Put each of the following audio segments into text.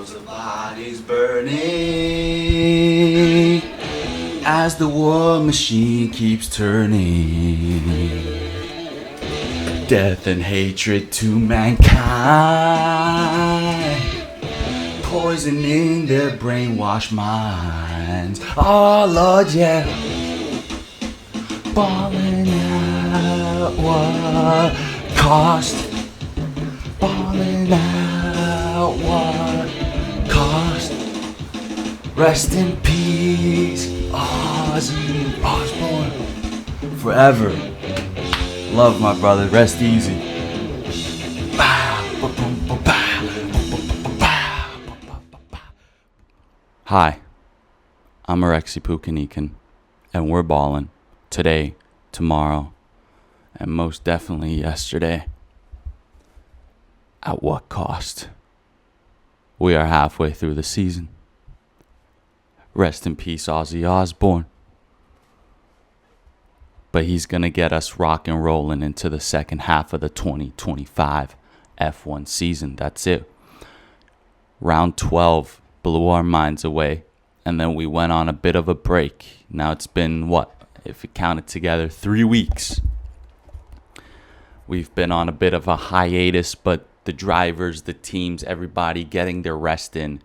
Worlds of bodies burning as the war machine keeps turning. Death and hatred to mankind, poisoning their brainwashed minds. Oh Lord, yeah. Ballin' out what cost. Ballin' out what cost. Rest in peace, Ozzy Osbourne. Forever. Love my brother. Rest easy. Hi, I'm Alexi Pukanikan, and we're ballin' today, tomorrow, and most definitely yesterday. At what cost? We are halfway through the season. Rest in peace, Ozzy Osbourne. But he's going to get us rock and rolling into the second half of the 2025 F1 season. That's it. Round 12 blew our minds away, and then we went on a bit of a break. Now it's been, what, if we count it together, 3 weeks. We've been on a bit of a hiatus, but the drivers, the teams, everybody getting their rest in.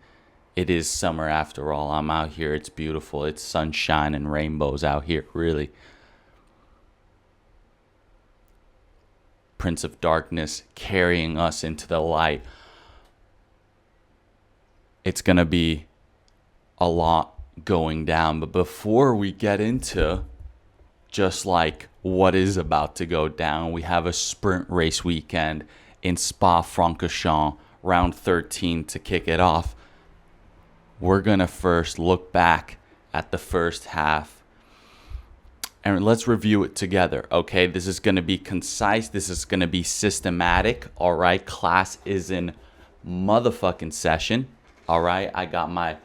It is summer after all. I'm out here. It's beautiful. It's sunshine and rainbows out here, really. Prince of Darkness carrying us into the light. It's going to be a lot going down. But before we get into just like what is about to go down, we have a sprint race weekend in Spa-Franchorchamps, round 13 to kick it off. We're going to first look back at the first half and let's review it together, okay? This is going to be concise. This is going to be systematic, all right? Class is in motherfucking session, all right? I got my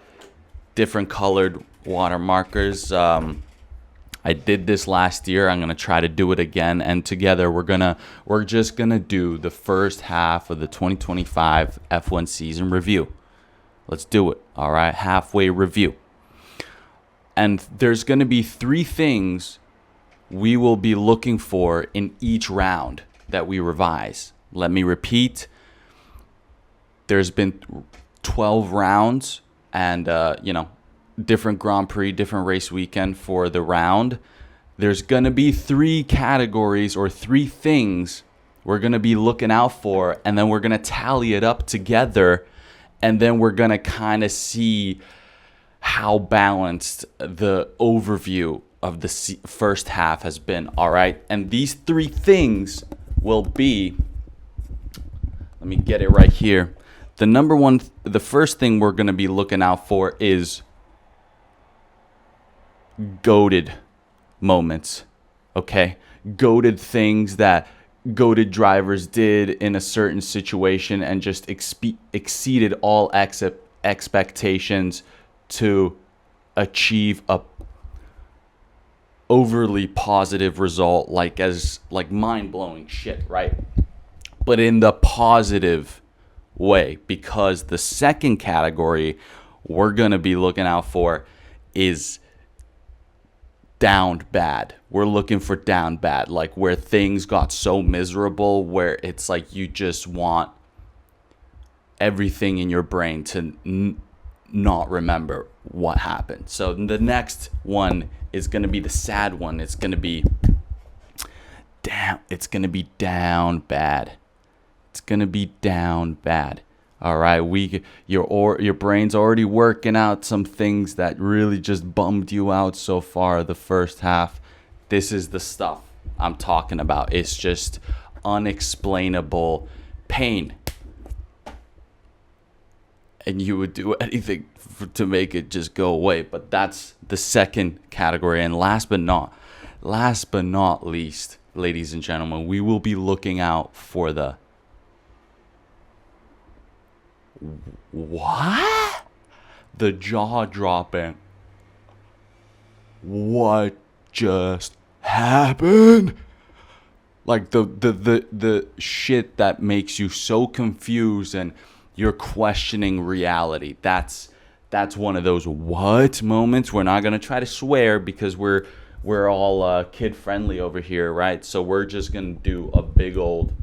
different colored water markers. I did this last year. I'm going to try to do it again. And together we're just going to do the first half of the 2025 F1 season review. Let's do it, all right? Halfway review. And there's going to be 3 things we will be looking for in each round that we revise. Let me repeat. There's been 12 rounds and, different Grand Prix, different race weekend for the round. There's going to be 3 categories or 3 things we're going to be looking out for, and then we're going to tally it up together, and then we're going to kind of see how balanced the overview of the first half has been, all right? And these 3 things will be, let me get it right here. The first thing we're going to be looking out for is goated moments, okay? Goated things that goated drivers did in a certain situation and just exceeded all expectations to achieve a overly positive result, like mind-blowing shit, right? But in the positive way, because the second category we're going to be looking out for is down bad. We're looking for down bad, like where things got so miserable where it's like you just want everything in your brain to not remember what happened. So the next one is going to be the sad one. It's going to be down. It's going to be down bad. It's going to be down bad. All right, your brain's already working out some things that really just bummed you out so far the first half. This is the stuff I'm talking about. It's just unexplainable pain. And you would do anything to make it just go away. But that's the second category. And last but not least, ladies and gentlemen, we will be looking out for the what? The jaw-dropping. What just happened? Like the shit that makes you so confused and You're questioning reality. That's one of those what moments. We're not gonna try to swear because we're all kid friendly over here, right? So we're just gonna do a big old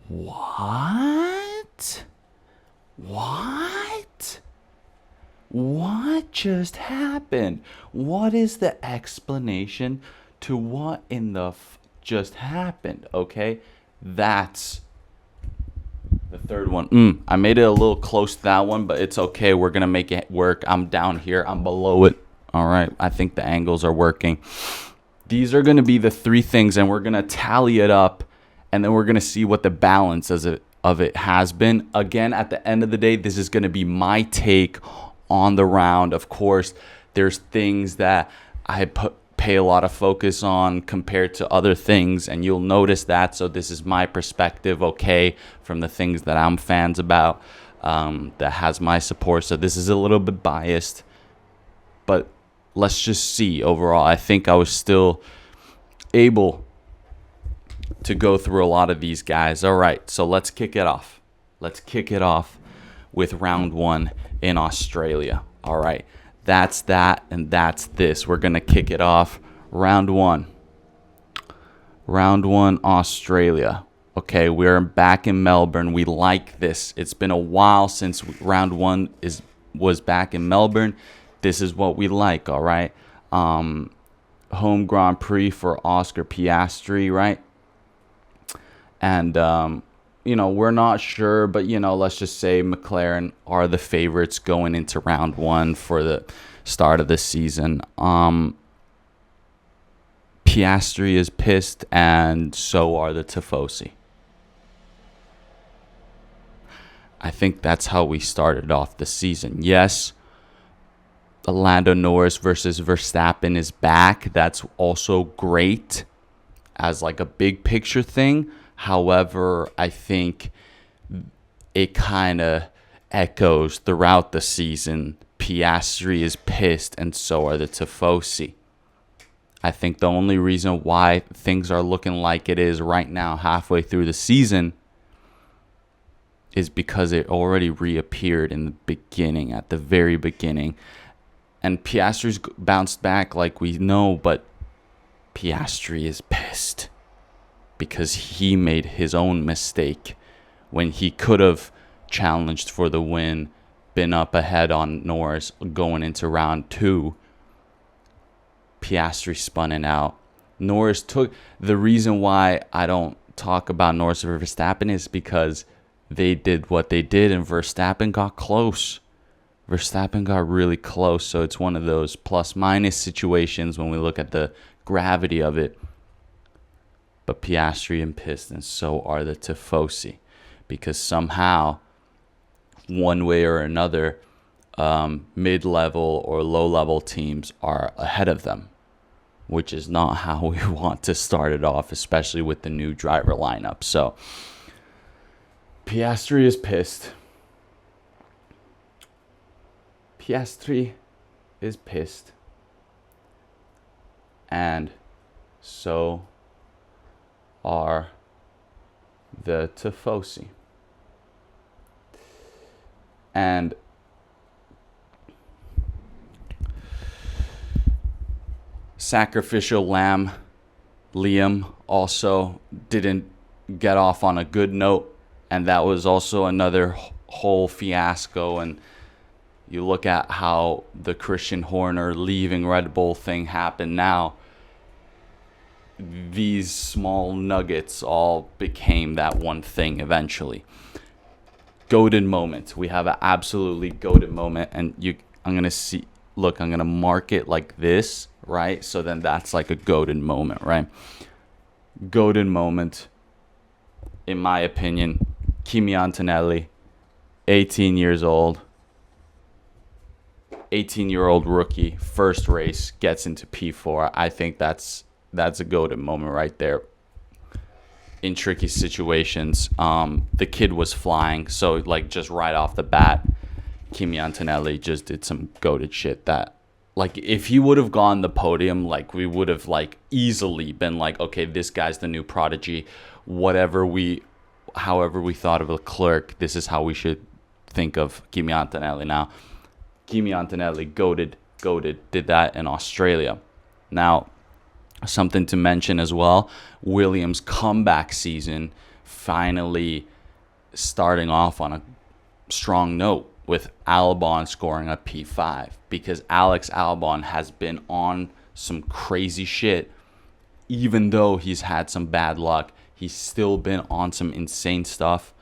what? What? What just happened? What is the explanation to what in the just happened? Okay, that's the third one. I made it a little close to that one, but it's okay. We're gonna make it work. I'm down here. I'm below it. All right. I think the angles are working. These are gonna be the three things, and we're gonna tally it up, and then we're gonna see what the balance of it has been. Again, at the end of the day, this is gonna be my take on the round. Of course, there's things that I pay a lot of focus on compared to other things, and you'll notice that. So this is my perspective, okay, from the things that I'm fans about, that has my support. So this is a little bit biased, but let's just see overall. I think I was still able to go through a lot of these guys. All right, so let's kick it off. Let's kick it off with round one in Australia. All right, that's that, and that's this. We're gonna kick it off. Round one, Australia. Okay, we're back in Melbourne. We like this. It's been a while since round one was back in Melbourne. This is what we like. All right, home Grand Prix for Oscar Piastri, right? And we're not sure, but let's just say McLaren are the favorites going into round one for the start of the season. Piastri is pissed, and so are the Tifosi. I think that's how we started off the season. Yes, Lando Norris versus Verstappen is back. That's also great as like a big picture thing. However, I think it kind of echoes throughout the season. Piastri is pissed, and so are the Tifosi. I think the only reason why things are looking like it is right now, halfway through the season, is because it already reappeared in the beginning, at the very beginning. And Piastri's bounced back like we know, but Piastri is pissed because he made his own mistake when he could have challenged for the win, been up ahead on Norris going into round two. Piastri spun it out. Norris took the reason why I don't talk about Norris or Verstappen is because they did what they did, and Verstappen got close. Verstappen got really close, so it's one of those plus-minus situations when we look at the gravity of it. But Piastri and Pistons, so are the Tifosi, because somehow, one way or another, mid-level or low-level teams are ahead of them, which is not how we want to start it off, especially with the new driver lineup. So Piastri is pissed. Piastri is pissed. And so are the Tifosi. And sacrificial lamb Liam also didn't get off on a good note, and that was also another whole fiasco. And you look at how the Christian Horner leaving Red Bull thing happened now. These small nuggets all became that one thing eventually. Goated moment. We have an absolutely goated moment, and I'm gonna mark it like this, right? So then that's like a goated moment, right? Goated moment, in my opinion, Kimi Antonelli, 18 years old, 18-year-old rookie, first race, gets into P4. I think that's a goated moment right there. In tricky situations, the kid was flying, so like just right off the bat, Kimi Antonelli just did some goated shit that, like, if he would have gone the podium, like, we would have like easily been like, okay, this guy's the new prodigy. Whatever however we thought of Leclerc, this is how we should think of Kimi Antonelli now. Kimi Antonelli, goated, did that in Australia. Now, something to mention as well, Williams' comeback season finally starting off on a strong note with Albon scoring a P5, because Alex Albon has been on some crazy shit. Even though he's had some bad luck, he's still been on some insane stuff.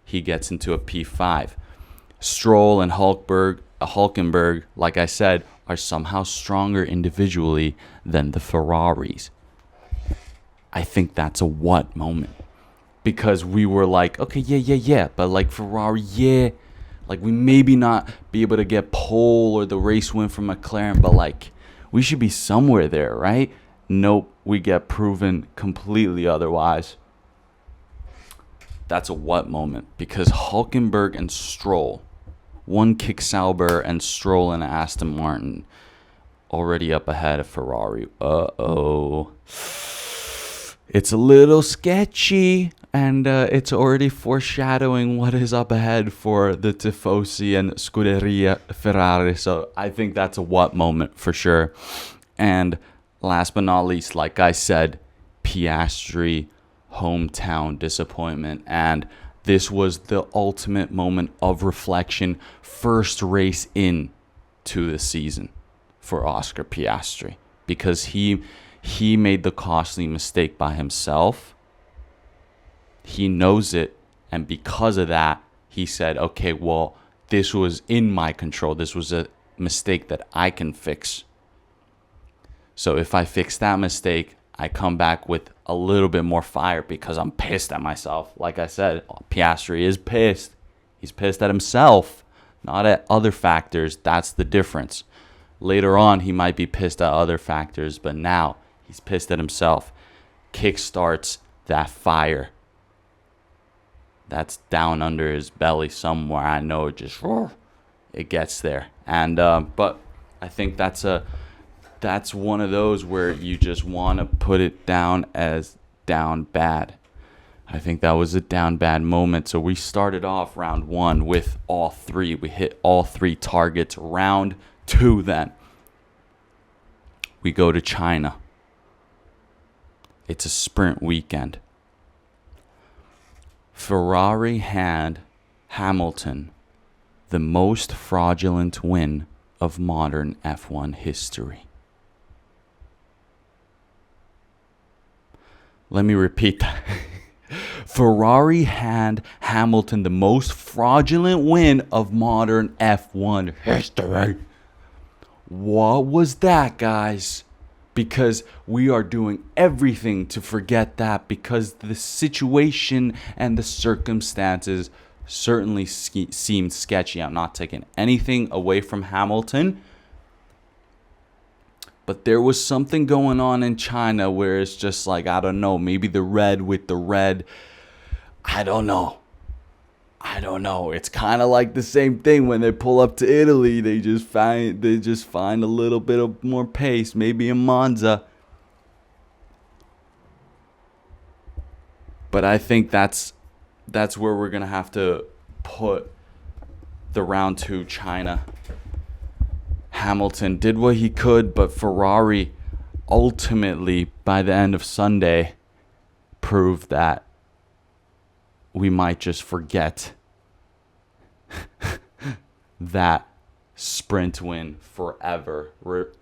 He gets into a P5. Stroll and Hulkenberg, like I said, are somehow stronger individually than the Ferraris. I think that's a what moment. Because we were like, okay, yeah, but like Ferrari, yeah. Like we maybe not be able to get pole or the race win from McLaren, but like we should be somewhere there, right? Nope, we get proven completely otherwise. That's a what moment, because Hulkenberg and Stroll, one Kick Sauber and Stroll and Aston Martin, already up ahead of Ferrari. It's a little sketchy, and it's already foreshadowing what is up ahead for the Tifosi and Scuderia Ferrari. So I think that's a what moment for sure. And last but not least, like I said, Piastri hometown disappointment. And this was the ultimate moment of reflection. First race in to the season for Oscar Piastri, because he made the costly mistake by himself. He knows it, and because of that, he said, okay, well, this was in my control. This was a mistake that I can fix. So if I fix that mistake, I come back with a little bit more fire because I'm pissed at myself. Like I said, Piastri is pissed. He's pissed at himself, not at other factors. That's the difference. Later on, he might be pissed at other factors, but now he's pissed at himself. Kickstarts that fire that's down under his belly somewhere. I know it gets there. And but I think that's one of those where you just want to put it down as down bad. I think that was a down bad moment. So we started off round 1 with all 3. We hit all 3 targets. Round 2 then, we go to China. It's a sprint weekend. Ferrari had Hamilton the most fraudulent win of modern F1 history. Let me repeat that. Ferrari had Hamilton the most fraudulent win of modern F1 history. What was that, guys? Because we are doing everything to forget that, because the situation and the circumstances certainly seemed sketchy. I'm not taking anything away from Hamilton, but there was something going on in China where it's just like, I don't know, maybe the red with the red. I don't know. It's kind of like the same thing when they pull up to Italy. They just find a little bit of more pace, maybe in Monza. But I think that's where we're gonna have to put the round 2 China. Hamilton did what he could, but Ferrari ultimately, by the end of Sunday, proved that we might just forget that sprint win forever.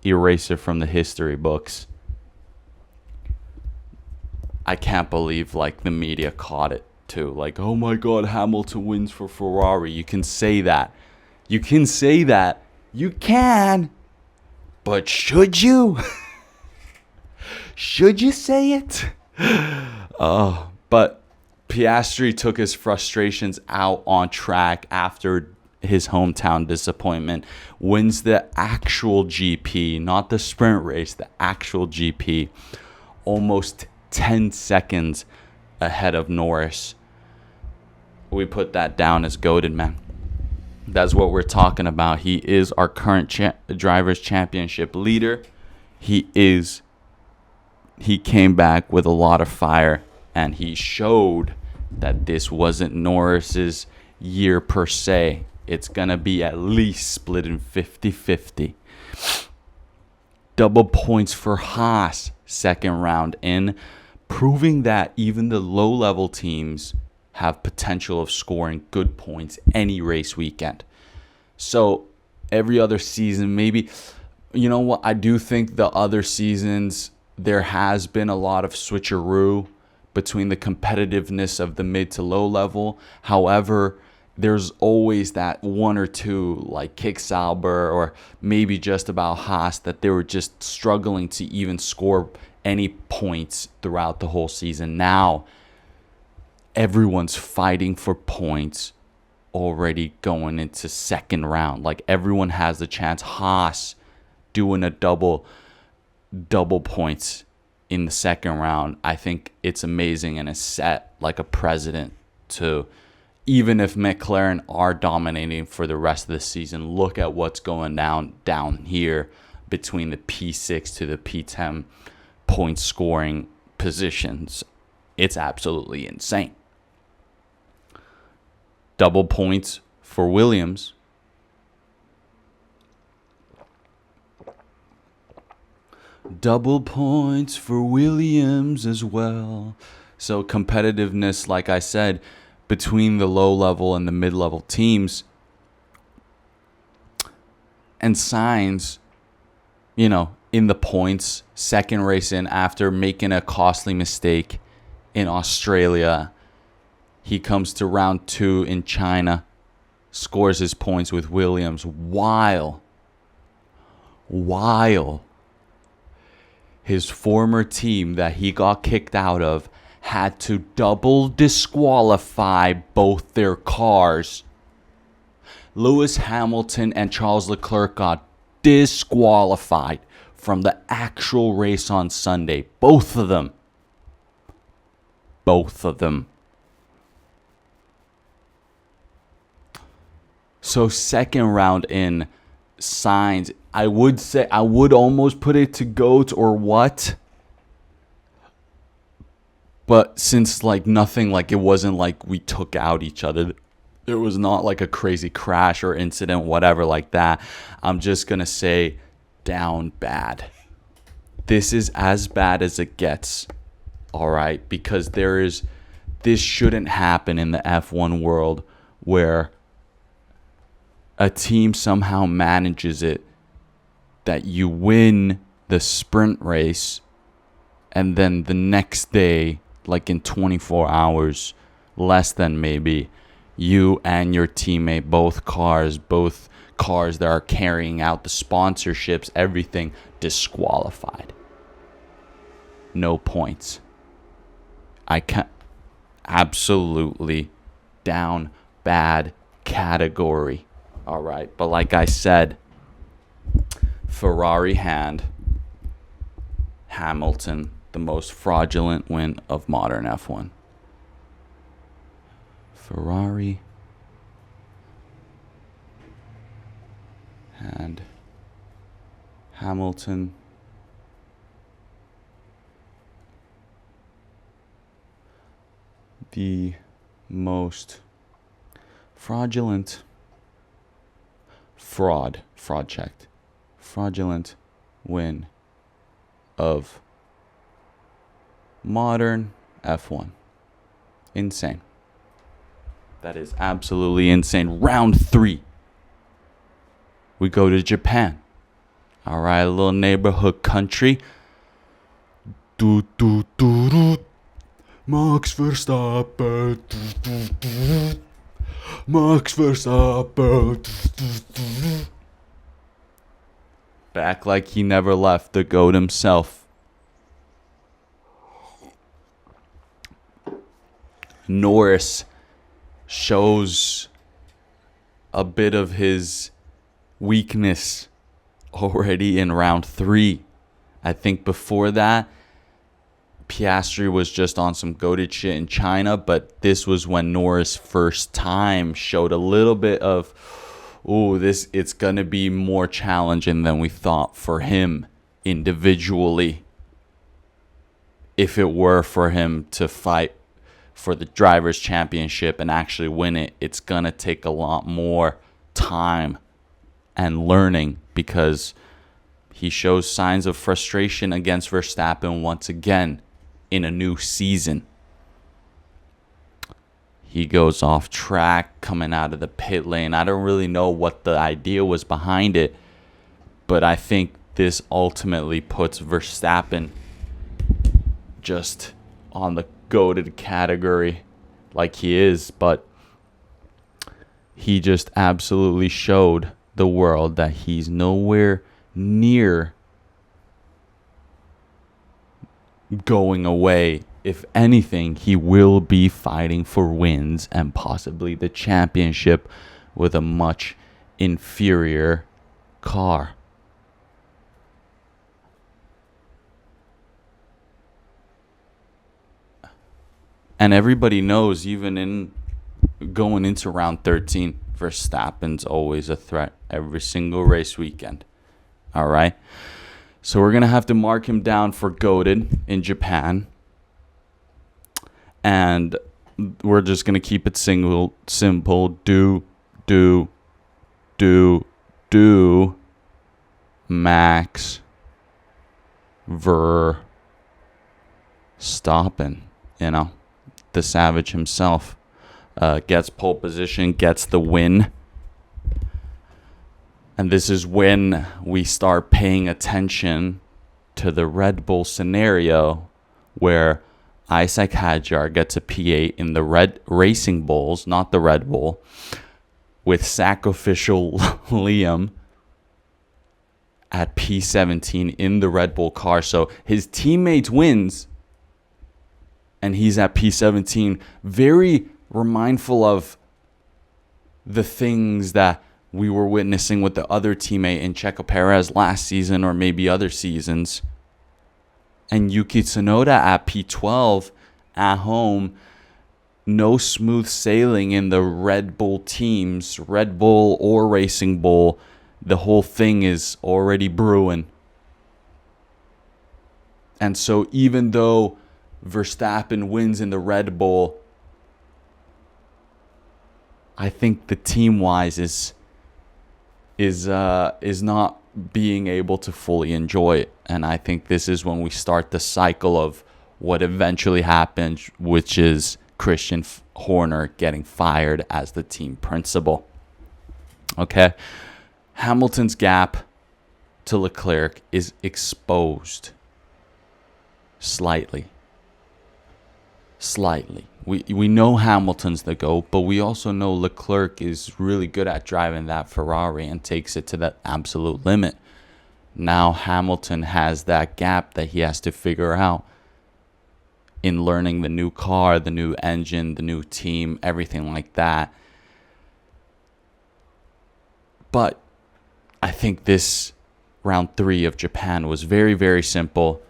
Erase it from the history books. I can't believe like the media caught it too. Like, oh my God, Hamilton wins for Ferrari. You can say that. You can. But should you? Should you say it? But Piastri took his frustrations out on track after his hometown disappointment, wins the actual GP, not the sprint race, the actual GP, almost 10 seconds ahead of Norris. We put that down as goated, man. That's what we're talking about. He is our current Drivers' Championship leader. He came back with a lot of fire, and he showed that this wasn't Norris's year per se. It's going to be at least split in 50-50. Double points for Haas, second round in, proving that even the low-level teams have potential of scoring good points any race weekend. So every other season, maybe, you know what, I do think the other seasons there has been a lot of switcheroo between the competitiveness of the mid to low level. However, there's always that one or two, like Kick Sauber or maybe just about Haas, that they were just struggling to even score any points throughout the whole season. Now, everyone's fighting for points already going into second round. Like, everyone has a chance. Haas doing a double points in the second round. I think it's amazing and it's set like a precedent to, even if McLaren are dominating for the rest of the season, look at what's going down here between the P6 to the P10 point scoring positions. It's absolutely insane. Double points for Williams. Double points for Williams as well. So competitiveness, like I said, between the low level and the mid level teams. And Sainz, you know, in the points, second race in after making a costly mistake in Australia. He comes to round 2 in China, scores his points with Williams while his former team that he got kicked out of had to double disqualify both their cars. Lewis Hamilton and Charles Leclerc got disqualified from the actual race on Sunday. Both of them. So second round in, Sainz, I would almost put it to GOAT or what. But since like nothing, like it wasn't like we took out each other. There was not like a crazy crash or incident, whatever like that. I'm just going to say down bad. This is as bad as it gets. All right. Because this shouldn't happen in the F1 world where a team somehow manages it that you win the sprint race and then the next day, like in 24 hours, less than maybe, you and your teammate, both cars that are carrying out the sponsorships, everything, disqualified. No points. I can't. Absolutely down bad category. All right. But like I said, Ferrari hand Hamilton the most fraudulent win of modern F1. Ferrari hand Hamilton the most fraudulent fraud checked fraudulent win of modern F1. Insane. That is absolutely insane. Round 3. We go to Japan. All right, a little neighborhood country. Do do do do. Max Verstappen. Max Verstappen. Back like he never left, the GOAT himself. Norris shows a bit of his weakness already in round 3. I think before that, Piastri was just on some goated shit in China, but this was when Norris first time showed a little bit of, it's going to be more challenging than we thought for him individually. If it were for him to fight for the Drivers' Championship and actually win it, it's going to take a lot more time and learning, because he shows signs of frustration against Verstappen once again in a new season. He goes off track coming out of the pit lane. I don't really know what the idea was behind it, but I think this ultimately puts Verstappen just on the goated category like he is. But he just absolutely showed the world that he's nowhere near going away. If anything, he will be fighting for wins and possibly the championship with a much inferior car. And everybody knows, even in going into round 13, Verstappen's always a threat every single race weekend. All right? So we're going to have to mark him down for goated in Japan. And we're just going to keep it simple. Do, Max Verstappen, you know, the savage himself, gets pole position, gets the win. And this is when we start paying attention to the Red Bull scenario, where Isaac Hadjar gets a P8 in the Red Racing Bulls, not the Red Bull, with sacrificial Liam at P17 in the Red Bull car. So his teammate wins, and he's at P17. Very mindful of the things that we were witnessing with the other teammate in Checo Perez last season, or maybe other seasons. And Yuki Tsunoda at P12 at home. No smooth sailing in the Red Bull teams, Red Bull or Racing Bull. The whole thing is already brewing. And so even though Verstappen wins in the Red Bull, I think the team-wise is not being able to fully enjoy it. And I think this is when we start the cycle of what eventually happens, which is Christian Horner getting fired as the team principal. Okay. Hamilton's gap to Leclerc is exposed slightly. We know Hamilton's the GOAT, but we also know Leclerc is really good at driving that Ferrari and takes it to the absolute limit. Now Hamilton has that gap that he has to figure out in learning the new car, the new engine, the new team, everything like that. But I think this round 3 of Japan was very, very simple.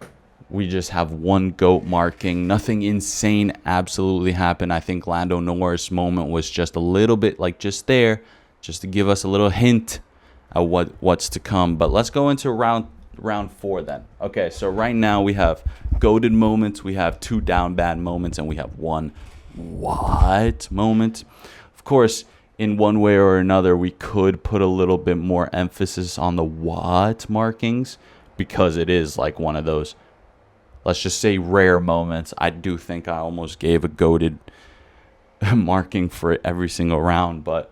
We just have one GOAT marking. Nothing insane absolutely happened. I think Lando Norris' moment was just a little bit like just there, just to give us a little hint at what's to come. But let's go into round 4 then. Okay, so right now we have GOATed moments, we have 2 down bad moments, and we have 1 what moment. Of course, in one way or another, we could put a little bit more emphasis on the what markings, because it is like one of those, let's just say, rare moments. I do think I almost gave a goated marking for it every single round, but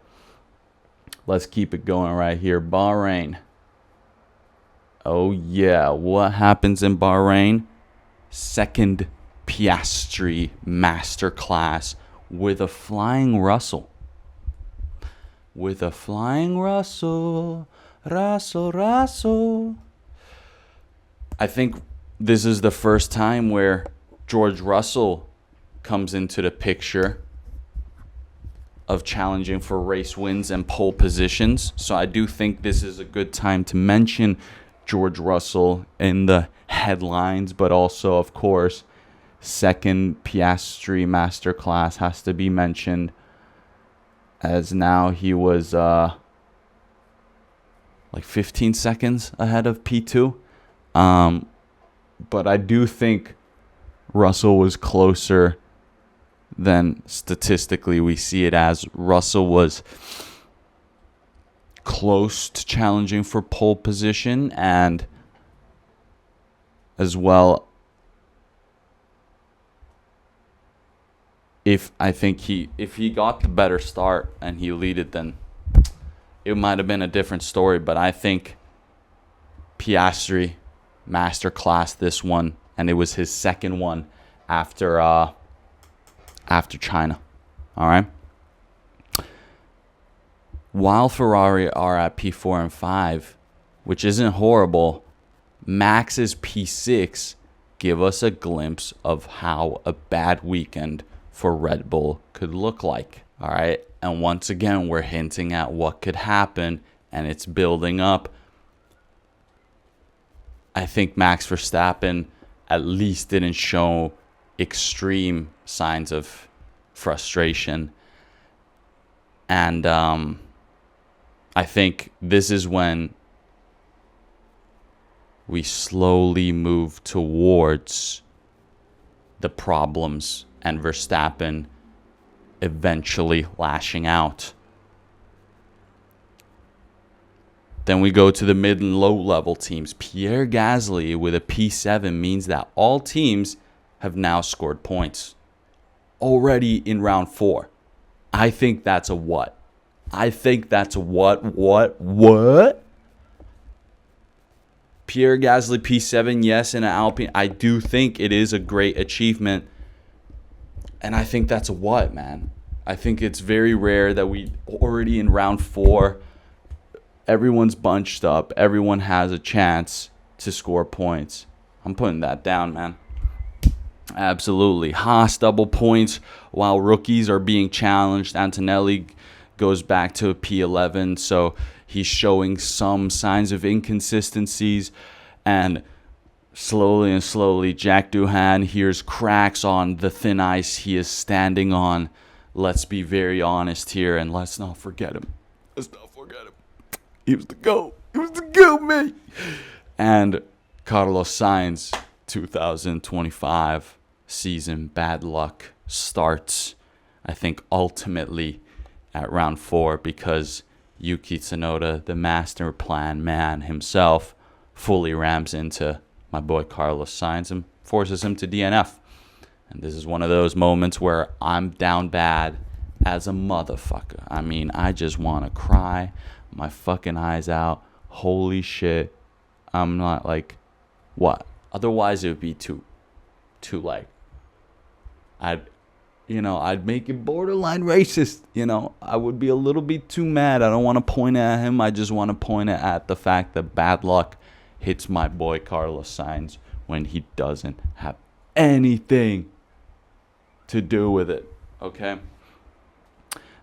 let's keep it going right here. Bahrain. Oh, yeah. What happens in Bahrain? Second Piastri masterclass with a flying Russell. With a flying Russell. Russell. I think this is the first time where George Russell comes into the picture of challenging for race wins and pole positions. So I do think this is a good time to mention George Russell in the headlines, but also, of course, second Piastri masterclass has to be mentioned, as now he was like 15 seconds ahead of P2. But I do think Russell was closer than statistically we see it as. Russell was close to challenging for pole position, and as well, if he got the better start and he leaded, then it might have been a different story. But I think Piastri masterclass this one, and it was his second one after China. All right. While Ferrari are at P4 and 5, which isn't horrible, Max's P6 give us a glimpse of how a bad weekend for Red Bull could look like. All right. And once again, we're hinting at what could happen, and it's building up. I think Max Verstappen at least didn't show extreme signs of frustration. And I think this is when we slowly move towards the problems and Verstappen eventually lashing out. Then we go to the mid and low level teams. Pierre Gasly with a P7 means that all teams have now scored points already in round 4. I think that's a what? What? Pierre Gasly P7, yes, in an Alpine. I do think it is a great achievement. And I think that's a what, man? I think it's very rare that we already in round 4, everyone's bunched up. Everyone has a chance to score points. I'm putting that down, man. Absolutely. Haas double points while rookies are being challenged. Antonelli goes back to a P11, so he's showing some signs of inconsistencies. And slowly, Jack Doohan hears cracks on the thin ice he is standing on. Let's be very honest here, and let's not forget him. He was the GOAT. Man. And Carlos Sainz, 2025 season bad luck starts, I think, ultimately at round 4 because Yuki Tsunoda, the master plan man himself, fully rams into my boy Carlos Sainz and forces him to DNF. And this is one of those moments where I'm down bad as a motherfucker. I mean, I just want to cry my fucking eyes out. Holy shit. I'm not like, what? Otherwise, it would be too like, I'd make it borderline racist. I would be a little bit too mad. I don't want to point at him. I just want to point at the fact that bad luck hits my boy Carlos Sainz when he doesn't have anything to do with it. Okay?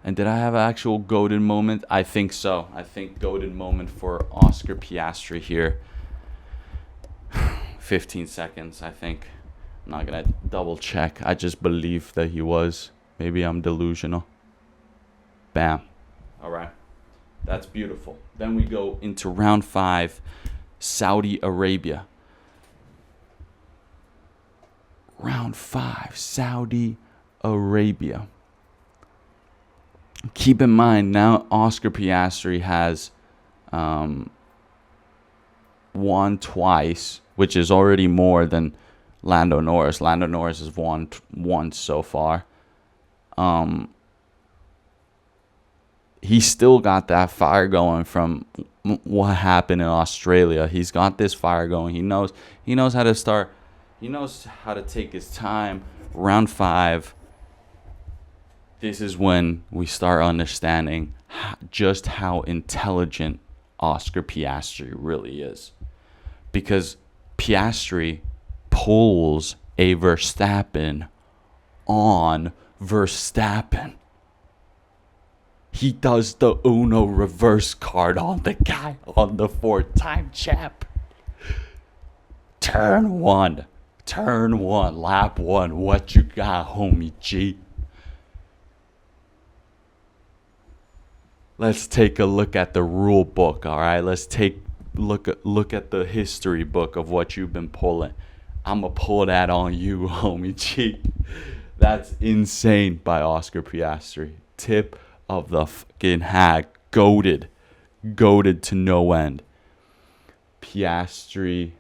And did I have an actual goated moment? I think so. I think goated moment for Oscar Piastri here. 15 seconds, I think. I'm not going to double check. I just believe that he was. Maybe I'm delusional. Bam. All right. That's beautiful. Then we go into round 5, Saudi Arabia. Round 5, Saudi Arabia. Keep in mind, now Oscar Piastri has won twice, which is already more than Lando Norris. Lando Norris has won once so far. He's still got that fire going from what happened in Australia. He's got this fire going. He knows how to start. He knows how to take his time. Round 5. This is when we start understanding just how intelligent Oscar Piastri really is. Because Piastri pulls a Verstappen on Verstappen. He does the Uno reverse card on the guy, on the 4-time champ. Turn 1, lap 1. What you got, homie G? Let's take a look at the rule book, all right? Let's look at the history book of what you've been pulling. I'm going to pull that on you, homie G. That's insane by Oscar Piastri. Tip of the fucking hat. Goated to no end. Piastri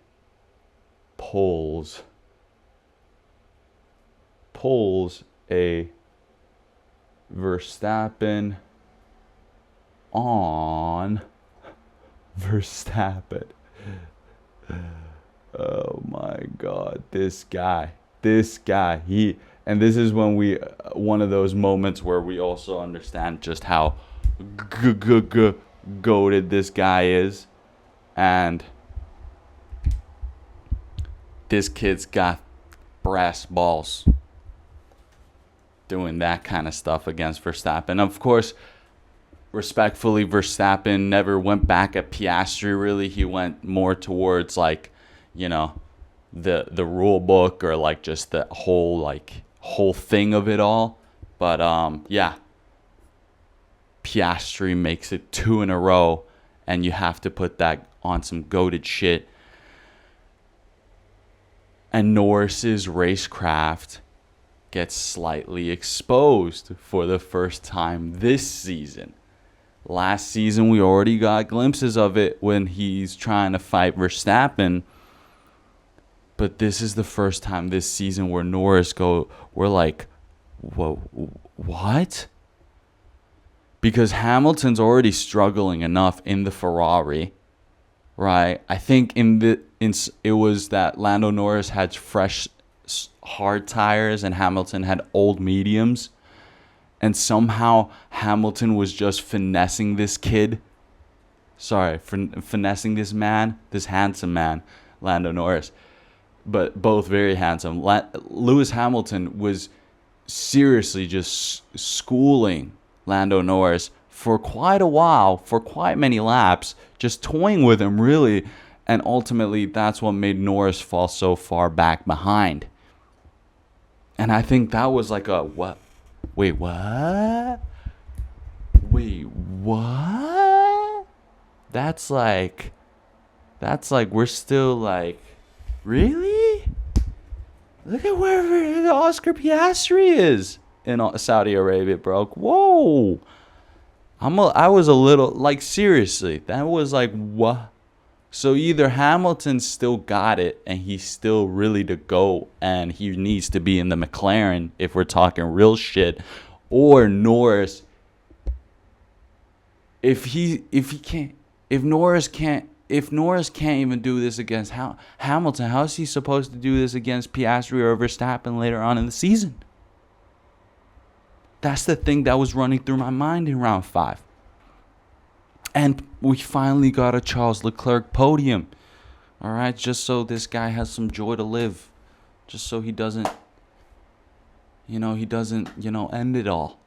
pulls a Verstappen on Verstappen. Oh my God, this guy, and this is when one of those moments where we also understand just how goated this guy is, and this kid's got brass balls doing that kind of stuff against Verstappen. Of course, respectfully, Verstappen never went back at Piastri, really. He went more towards, like, you know, the rule book, or like just the whole thing of it all. But yeah, Piastri makes it 2 in a row, and you have to put that on some goated shit. And Norris's racecraft gets slightly exposed for the first time this season. Last season, we already got glimpses of it when he's trying to fight Verstappen. But this is the first time this season where we're like, whoa, what? Because Hamilton's already struggling enough in the Ferrari, right? I think it was that Lando Norris had fresh, hard tires and Hamilton had old mediums. And somehow Hamilton was just finessing this kid. Finessing this man, this handsome man, Lando Norris. But both very handsome. Lewis Hamilton was seriously just schooling Lando Norris for quite a while, for quite many laps, just toying with him, really. And ultimately, that's what made Norris fall so far back behind. And I think that was like a, what? Wait, what? That's like we're still like, really? Look at where the Oscar Piastri is in Saudi Arabia, bro. Whoa. I was a little, like, seriously, that was like, what? So either Hamilton still got it and he's still really to go and he needs to be in the McLaren if we're talking real shit, or Norris, if Norris can't even do this against Hamilton, how is he supposed to do this against Piastri or Verstappen later on in the season? That's the thing that was running through my mind in round 5. And we finally got a Charles Leclerc podium. All right, just so this guy has some joy to live. Just so he doesn't end it all.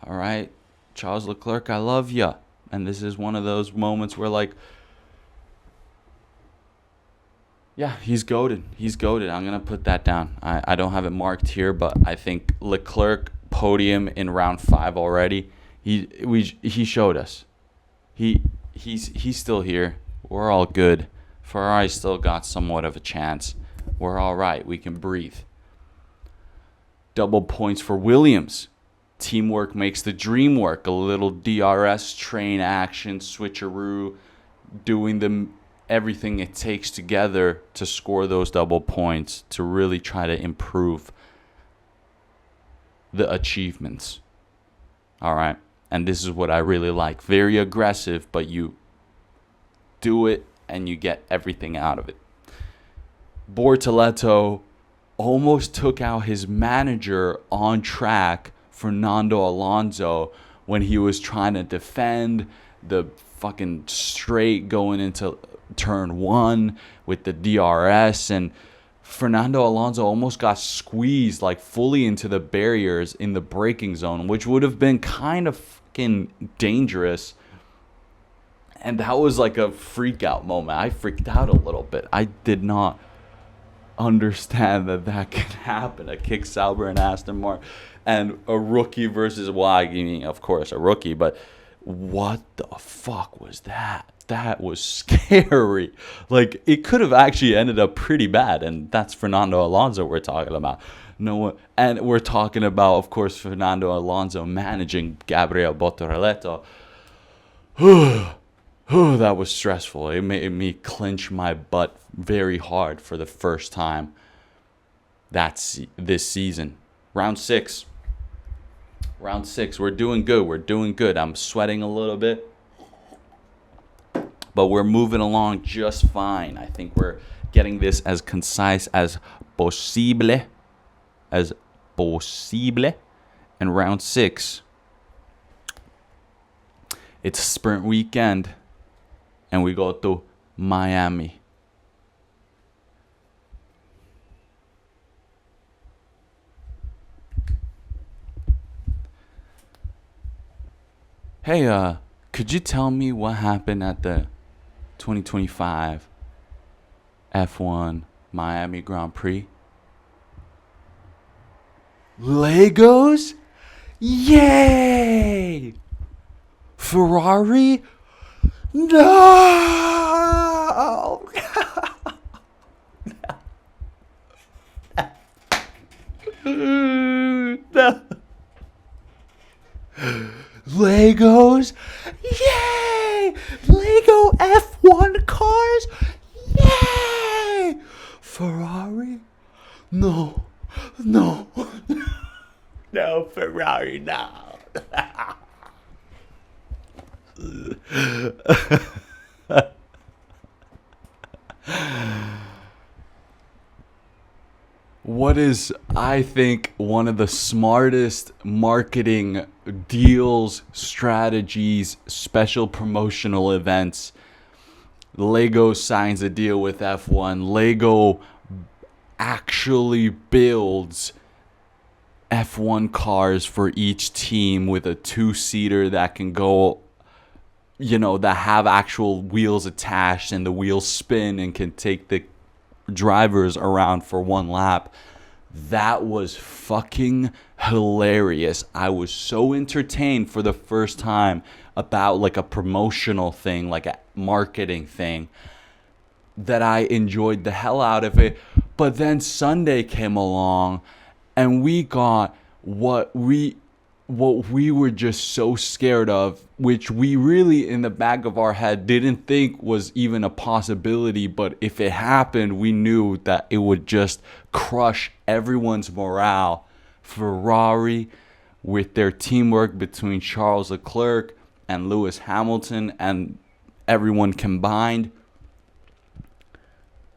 All right, Charles Leclerc, I love you. And this is one of those moments where, like, yeah, he's goated. I'm going to put that down. I don't have it marked here, but I think Leclerc podium in round 5 already. He showed us. He's still here. We're all good. Ferrari still got somewhat of a chance. We're all right. We can breathe. Double points for Williams. Teamwork makes the dream work. A little DRS train action, switcheroo, doing everything it takes together to score those double points, to really try to improve the achievements. All right. And this is what I really like. Very aggressive, but you do it and you get everything out of it. Bortoleto almost took out his manager on track, Fernando Alonso, when he was trying to defend the fucking straight going into turn 1 with the DRS, and Fernando Alonso almost got squeezed like fully into the barriers in the braking zone, which would have been kind of fucking dangerous. And that was like a freak out moment. I freaked out a little bit. I did not understand that could happen. A kick Sauber and Aston Martin, and a rookie versus, well, I mean, of course, a rookie, but what the fuck was that? That was scary. Like, it could have actually ended up pretty bad, and that's Fernando Alonso we're talking about. No one, and we're talking about, of course, Fernando Alonso managing Gabriel Bortoleto. That was stressful. It made me clench my butt very hard for the first time this season. Round six. We're doing good. I'm sweating a little bit, but we're moving along just fine. I think we're getting this as concise as posible. And round 6, it's sprint weekend, and we go to Miami. Hey, could you tell me what happened at the 2025 F1 Miami Grand Prix? Legos? Yay! Ferrari? No! No. Legos? Yay! Lego F1 cars? Yay! Ferrari? No. No, Ferrari, no. What is, I think, one of the smartest marketing deals, strategies, special promotional events? Lego signs a deal with F1. Lego actually builds F1 cars for each team with a 2-seater that can go, that have actual wheels attached, and the wheels spin and can take the drivers around for one lap. That was fucking hilarious. I was so entertained for the first time about like a promotional thing, like a marketing thing, that I enjoyed the hell out of it. But then Sunday came along, and we got what we were just so scared of, which we really in the back of our head didn't think was even a possibility. But if it happened, we knew that it would just crush everyone's morale. Ferrari, with their teamwork between Charles Leclerc and Lewis Hamilton and everyone combined,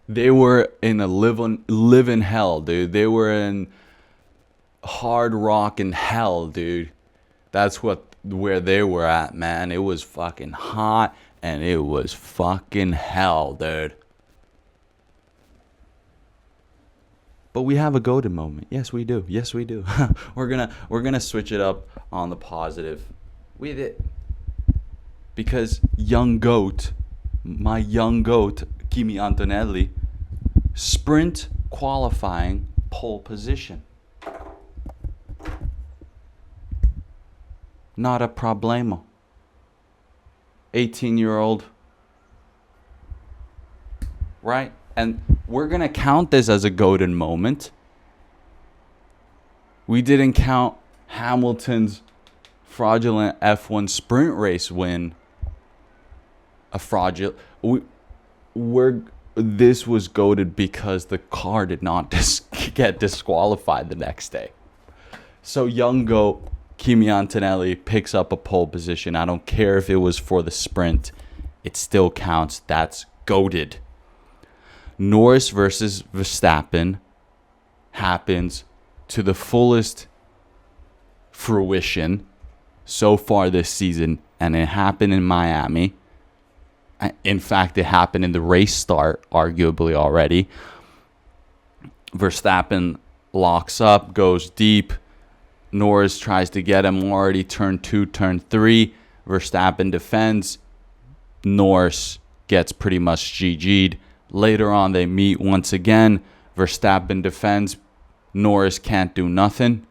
they were in a live in hell, dude. They were in hard rock in hell, dude. That's where they were at, man. It was fucking hot, and it was fucking hell, dude. But we have a golden moment. Yes, we do. We're gonna switch it up on the positive with it, because my young goat, Kimi Antonelli, sprint qualifying pole position. Not a problemo. 18-year-old, right? And we're going to count this as a golden moment. We didn't count Hamilton's fraudulent F1 sprint race win. This was goated because the car did not get disqualified the next day. So young goat Kimi Antonelli picks up a pole position. I don't care if it was for the sprint. It still counts. That's goated. Norris versus Verstappen happens to the fullest fruition so far this season, and it happened in Miami. In fact, it happened in the race start, arguably already. Verstappen locks up, goes deep. Norris tries to get him already turn 2, turn 3. Verstappen defends. Norris gets pretty much GG'd. Later on, they meet once again. Verstappen defends. Norris can't do nothing.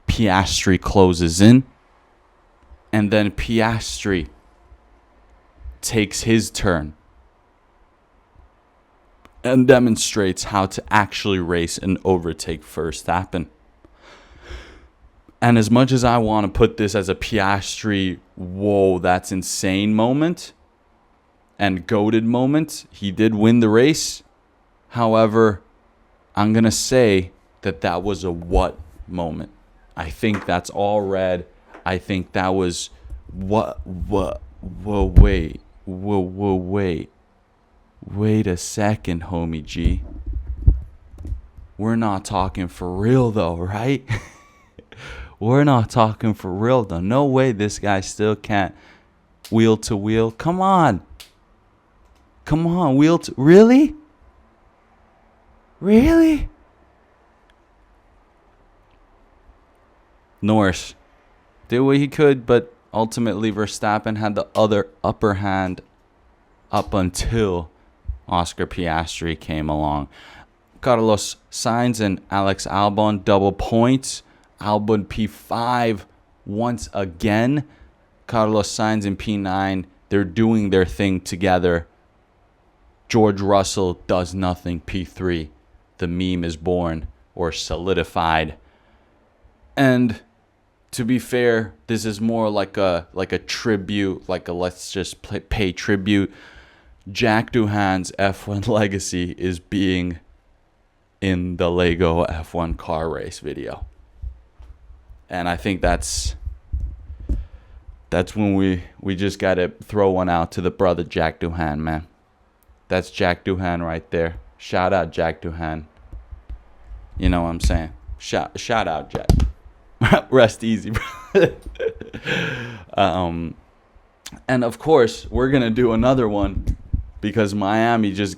Piastri closes in. And then Piastri takes his turn. and demonstrates how to actually race and overtake Verstappen. And as much as I want to put this as a Piastri, whoa, that's insane moment and goated moment, he did win the race. However, I'm going to say that was a what moment. I think that's all red. I think that was wait a second, homie G. We're not talking for real though, right? We're not talking for real though. No way this guy still can't wheel to wheel. Come on, wheel to... Really? Norris did what he could, but ultimately Verstappen had the upper hand up until Oscar Piastri came along. Carlos Sainz and Alex Albon double points. Albon P5 once again. Carlos Sainz in P9. They're doing their thing together. George Russell does nothing. P3. The meme is born or solidified. And to be fair, this is more like a tribute, like a let's just pay tribute. Jack Doohan's F1 legacy is being in the Lego F1 car race video. And I think that's when we just got to throw one out to the brother Jack Doohan, man. That's Jack Doohan right there. Shout out Jack Doohan. You know what I'm saying? Shout out Jack. Rest easy, bro. And of course, we're going to do another one because Miami it's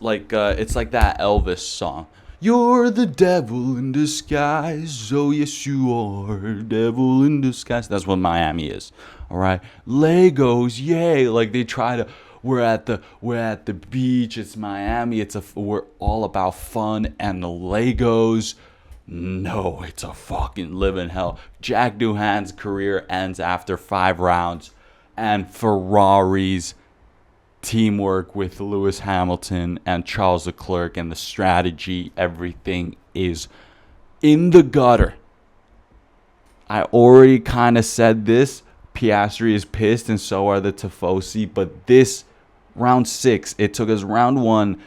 like that Elvis song. You're the devil in disguise. Oh, yes, you are. Devil in disguise. That's what Miami is. All right. Legos. Yay. Like they try to, we're at the beach. It's Miami. We're all about fun and the Legos. No, it's a fucking living hell. Jack Doohan's career ends after 5 rounds. And Ferrari's teamwork with Lewis Hamilton and Charles Leclerc and the strategy, everything is in the gutter. I already kind of said this. Piastri is pissed and so are the Tifosi. But this round 6, it took us round 1.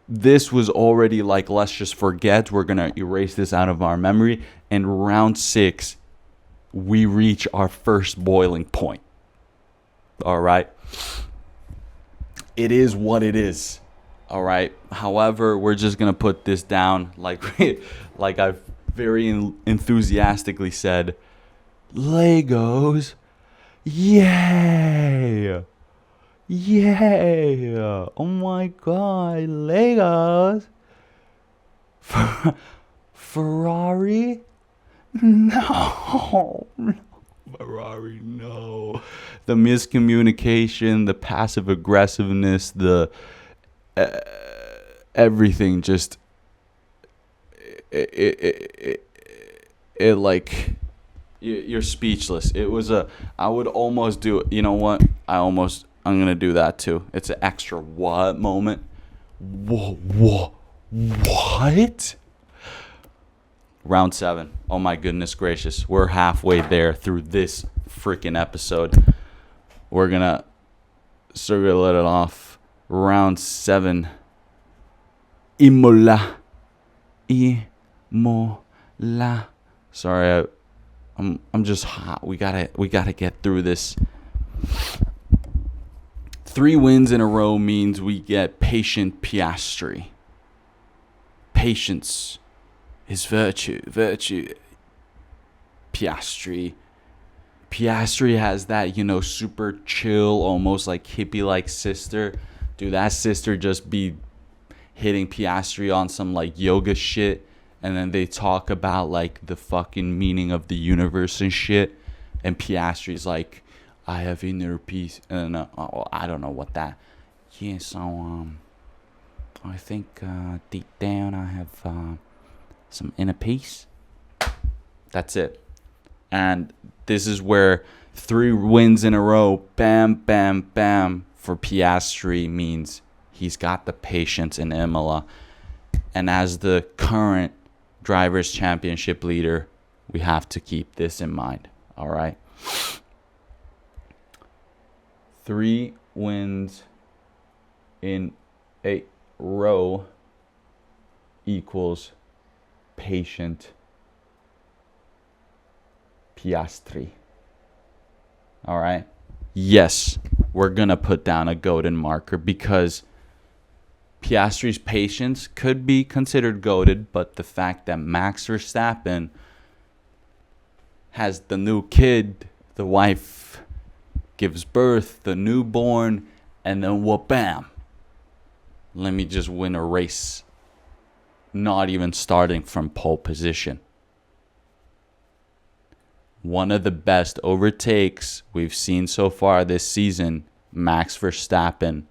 This was already like, let's just forget. We're going to erase this out of our memory. And round 6, we reach our first boiling point. All right. It is what it is. All right. However, we're just going to put this down like I've very enthusiastically said. Legos. Yay. Yeah. Oh my God. Legos. Ferrari? No. Ferrari, no. The miscommunication, the passive aggressiveness, the everything just it like you're speechless. It was I would almost do it. You know what? I'm gonna do that too. It's an extra what moment. Whoa, what? Round 7. Oh my goodness gracious. We're halfway there through this freaking episode. We're gonna circle it off. Round 7. Imola. Sorry, I'm just hot. We gotta get through this. 3 wins in a row means we get patient Piastri. Patience is virtue. Piastri has that, super chill, almost like hippie-like sister. Dude, that sister just be hitting Piastri on some like yoga shit, and then they talk about like the fucking meaning of the universe and shit, and Piastri's like, I have inner peace, and I don't know what that. Yeah, so I think deep down I have some inner peace. That's it. And this is where 3 wins in a row, bam, bam, bam, for Piastri means He's got the patience in Imola. And as the current Drivers' Championship leader, we have to keep this in mind. All right. 3 wins in a row equals patient Piastri. All right. Yes, we're going to put down a golden marker because Piastri's patience could be considered goated, but the fact that Max Verstappen has the new kid, the wife gives birth, the newborn, and then bam, let me just win a race, not even starting from pole position. One of the best overtakes we've seen so far this season, Max Verstappen.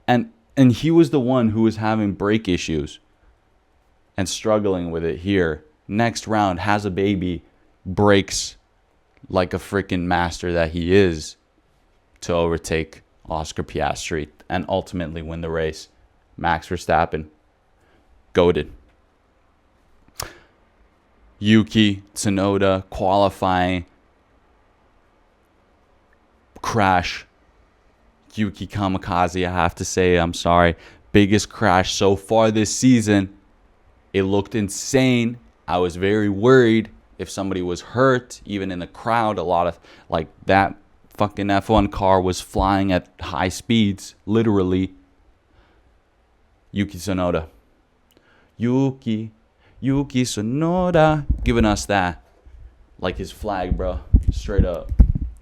And he was the one who was having brake issues and struggling with it here. Next round, has a baby, brakes like a freaking master that he is to overtake Oscar Piastri and ultimately win the race. Max Verstappen, goated. Yuki Tsunoda qualifying, crash. Yuki kamikaze, I have to say, I'm sorry. Biggest crash so far this season. It looked insane. I was very worried if somebody was hurt, even in the crowd. A lot of, like, that fucking F1 car was flying at high speeds, literally. Yuki Tsunoda. Yuki Tsunoda, giving us that, like his flag, bro, straight up,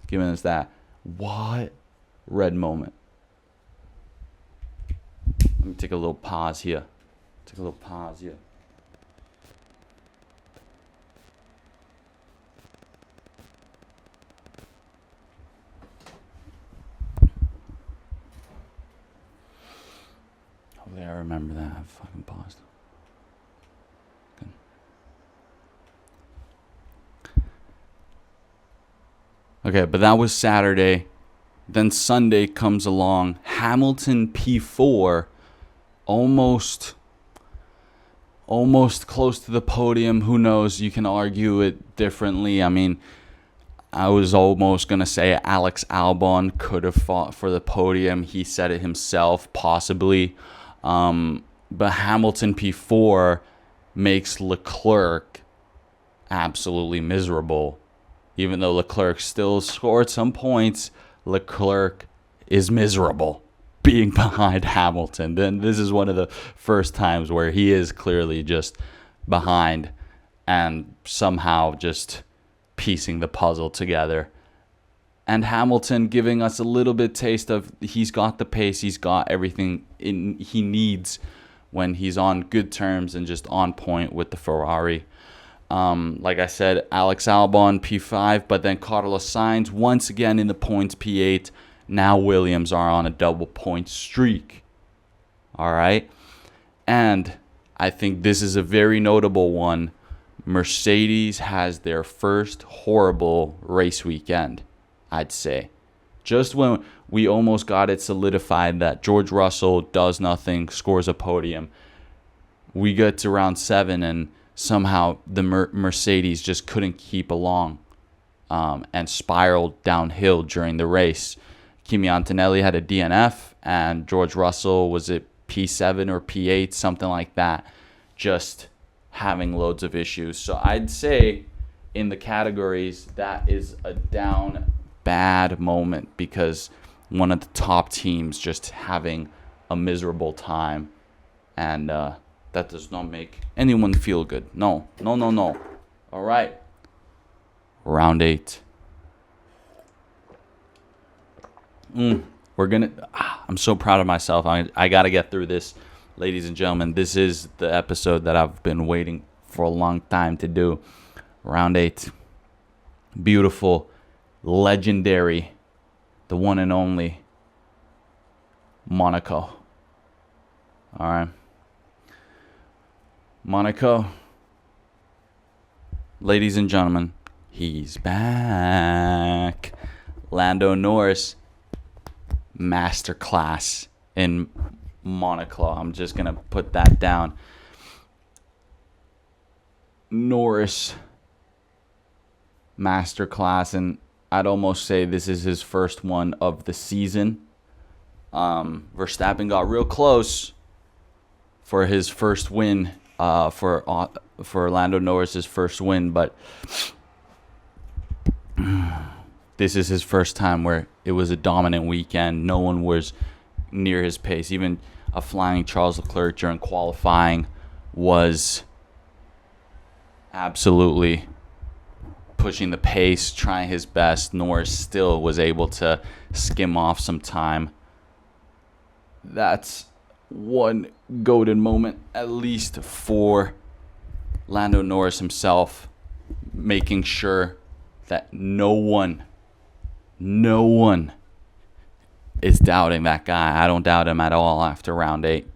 giving us that. What red moment? Let me take a little pause here. Hopefully I remember that. I fucking paused. Okay, but that was Saturday. Then Sunday comes along. Hamilton P4, almost close to the podium. Who knows? You can argue it differently. I mean, I was almost going to say Alex Albon could have fought for the podium. He said it himself, possibly. But Hamilton P4 makes Leclerc absolutely miserable. Even though Leclerc still scored some points, Leclerc is miserable being behind Hamilton. Then this is one of the first times where he is clearly just behind and somehow just piecing the puzzle together. And Hamilton giving us a little bit taste of he's got the pace, he's got everything he needs when he's on good terms and just on point with the Ferrari. Like I said, Alex Albon P5, but then Carlos Sainz once again in the points P8. Now Williams are on a double point streak. All right. And I think this is a very notable one. Mercedes has their first horrible race weekend, I'd say. Just when we almost got it solidified that George Russell does nothing, scores a podium, we get to round 7 and somehow the Mercedes just couldn't keep along and spiraled downhill during the race. Kimi Antonelli had a DNF and George Russell was at P7 or P8, something like that, just having loads of issues. So I'd say in the categories that is a down bad moment because one of the top teams just having a miserable time, and that does not make anyone feel good. No. All right. Round 8. We're going to... I'm so proud of myself. I got to get through this, ladies and gentlemen. This is the episode that I've been waiting for a long time to do. Round 8. Beautiful, legendary, the one and only Monaco. All right. Monaco, ladies and gentlemen, he's back. Lando Norris, masterclass in Monaco. I'm just going to put that down. Norris masterclass, and I'd almost say this is his first one of the season. Verstappen got real close for his first win, for Lando Norris's first win, but this is his first time where it was a dominant weekend. No one was near his pace. Even a flying Charles Leclerc during qualifying was absolutely pushing the pace, trying his best. Norris still was able to skim off some time. That's one golden moment, at least for Lando Norris himself, making sure that no one is doubting that guy. I don't doubt him at all after round 8.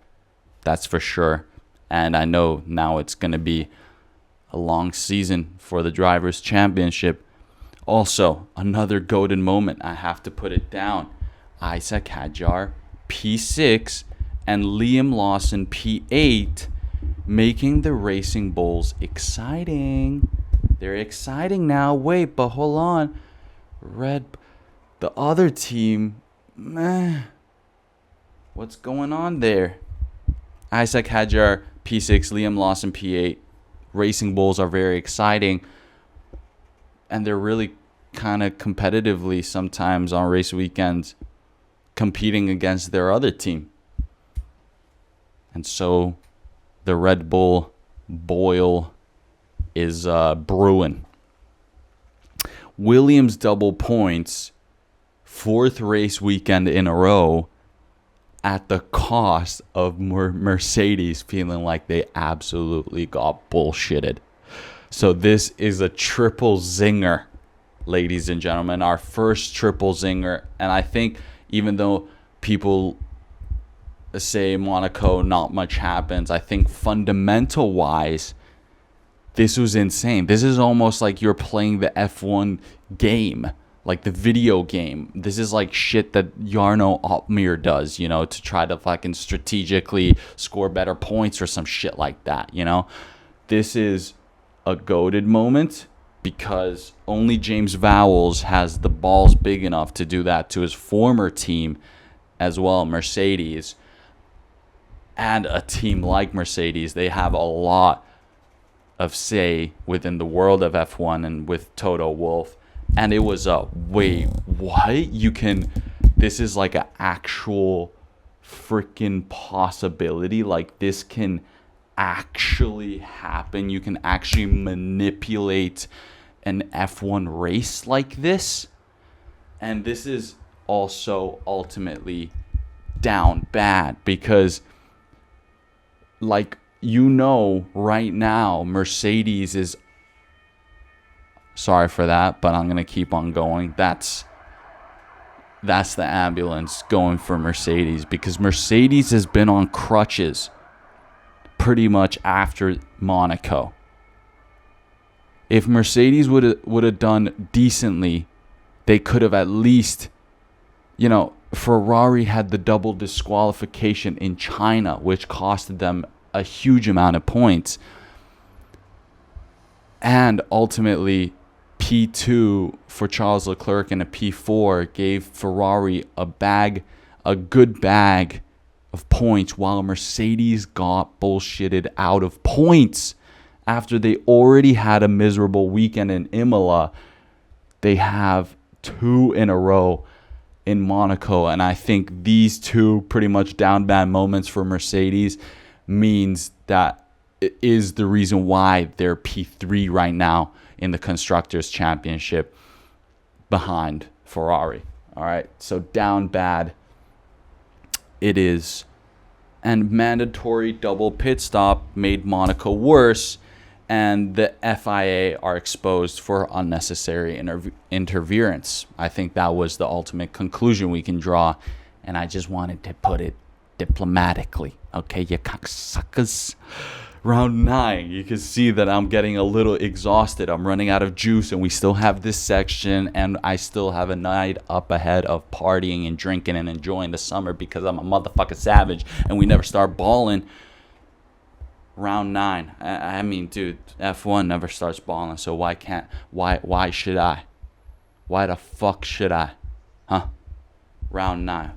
That's for sure. And I know now it's going to be a long season for the Drivers' Championship. Also, another golden moment, I have to put it down. Isaac Hadjar, P6, and Liam Lawson, P8, making the Racing Bulls exciting. They're exciting now. Wait, but hold on. The other team, what's going on there? Isaac Hadjar, P6, Liam Lawson, P8. Racing Bulls are very exciting, and they're really kind of competitively sometimes on race weekends competing against their other team. And so the Red Bull boil is brewing. Williams double points, 4th race weekend in a row, at the cost of Mercedes feeling like they absolutely got bullshitted. So this is a triple zinger, ladies and gentlemen. Our first triple zinger. And I think even though people say Monaco, not much happens, I think fundamental-wise, this was insane. This is almost like you're playing the F1 game, like the video game. This is like shit that Jarno Opmeer does, to try to fucking strategically score better points or some shit like that, This is a goated moment because only James Vowles has the balls big enough to do that to his former team as well, Mercedes. And a team like Mercedes, they have a lot of say within the world of F1 and with Toto Wolff. And it was wait, what? This is like an actual freaking possibility. Like, this can actually happen. You can actually manipulate an F1 race like this. And this is also ultimately down bad because, like, right now, Mercedes is... Sorry for that, but I'm going to keep on going. That's the ambulance going for Mercedes, because Mercedes has been on crutches pretty much after Monaco. If Mercedes would have done decently, they could have at least, Ferrari had the double disqualification in China, which costed them a huge amount of points. And ultimately, P2 for Charles Leclerc and a P4 gave Ferrari a good bag of points, while Mercedes got bullshitted out of points after they already had a miserable weekend in Imola. They have 2 in a row in Monaco, and I think these 2 pretty much down bad moments for Mercedes means that it is the reason why they're P3 right now in the Constructors' Championship behind Ferrari. All right, so down bad it is. And mandatory double pit stop made Monaco worse, and the FIA are exposed for unnecessary interference. I think that was the ultimate conclusion we can draw, and I just wanted to put it diplomatically. Okay, you cocksuckers. Round 9, you can see that I'm getting a little exhausted. I'm running out of juice, and we still have this section, and I still have a night up ahead of partying and drinking and enjoying the summer because I'm a motherfucking savage, and we never start balling. Round 9. I mean, dude, F1 never starts balling, so why should I? Why the fuck should I? Huh? Round 9.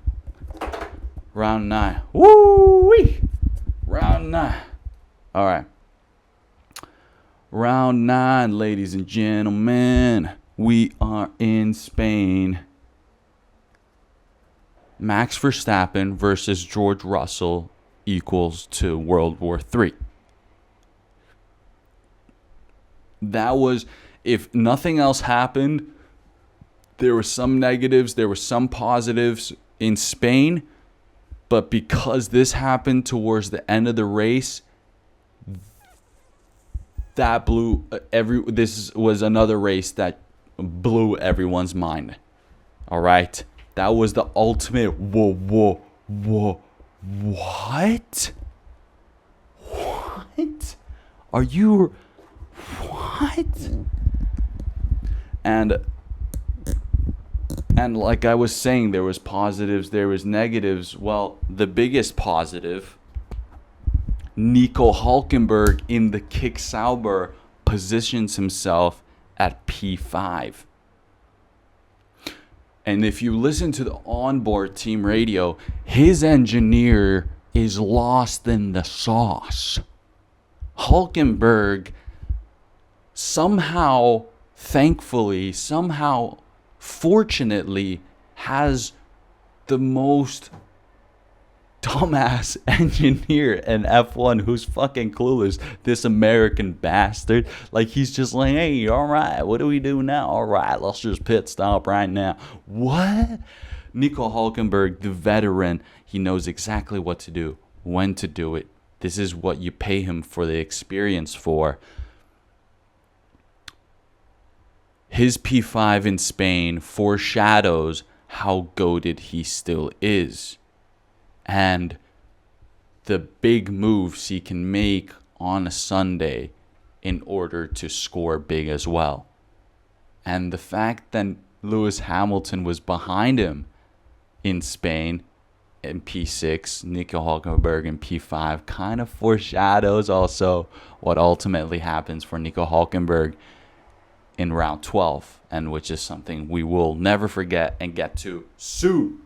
Round 9. Woo-wee! Round 9. All right. Round 9, ladies and gentlemen. We are in Spain. Max Verstappen versus George Russell equals to World War III. That was, if nothing else happened, there were some negatives, there were some positives in Spain, but because this happened towards the end of the race, that blew this was another race that blew everyone's mind. All right? That was the ultimate what? What? Are you what? And like I was saying, there was positives, there was negatives. Well, the biggest positive, Nico Hülkenberg in the Kick Sauber positions himself at P5. And if you listen to the onboard team radio, his engineer is lost in the sauce. Hülkenberg somehow, thankfully, fortunately, has the most dumbass engineer in F1 who's fucking clueless. This American bastard. Like, he's just like, hey, all right, what do we do now? All right, let's just pit stop right now. What? Nico Hülkenberg, the veteran, he knows exactly what to do, when to do it. This is what you pay him for the experience for. His P5 in Spain foreshadows how goated he still is, and the big moves he can make on a Sunday in order to score big as well. And the fact that Lewis Hamilton was behind him in Spain in P6, Nico Hülkenberg in P5, kind of foreshadows also what ultimately happens for Nico Hülkenberg in round 12, and which is something we will never forget and get to soon.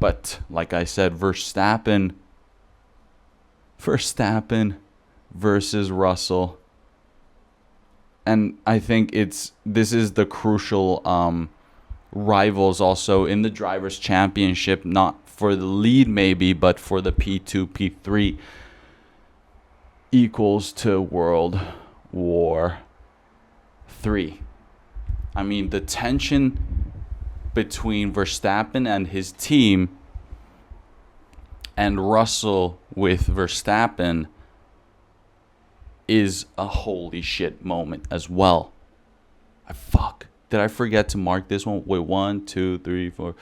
But like I said, Verstappen versus Russell, and I think this is the crucial rivals also in the Drivers' Championship, not for the lead maybe, but for the P2, P3 equals to World War III. I mean, the tension between Verstappen and his team and Russell with Verstappen is a holy shit moment as well. Did I forget to mark this one? Wait, 1, 2, 3, 4.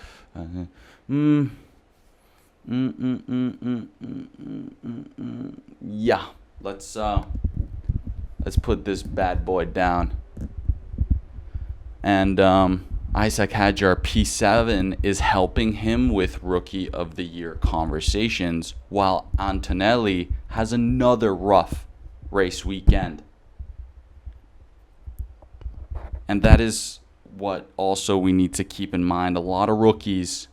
Yeah, let's put this bad boy down. And Isaac Hadjar P7 is helping him with Rookie of the Year conversations, while Antonelli has another rough race weekend. And that is what also we need to keep in mind. A lot of rookies,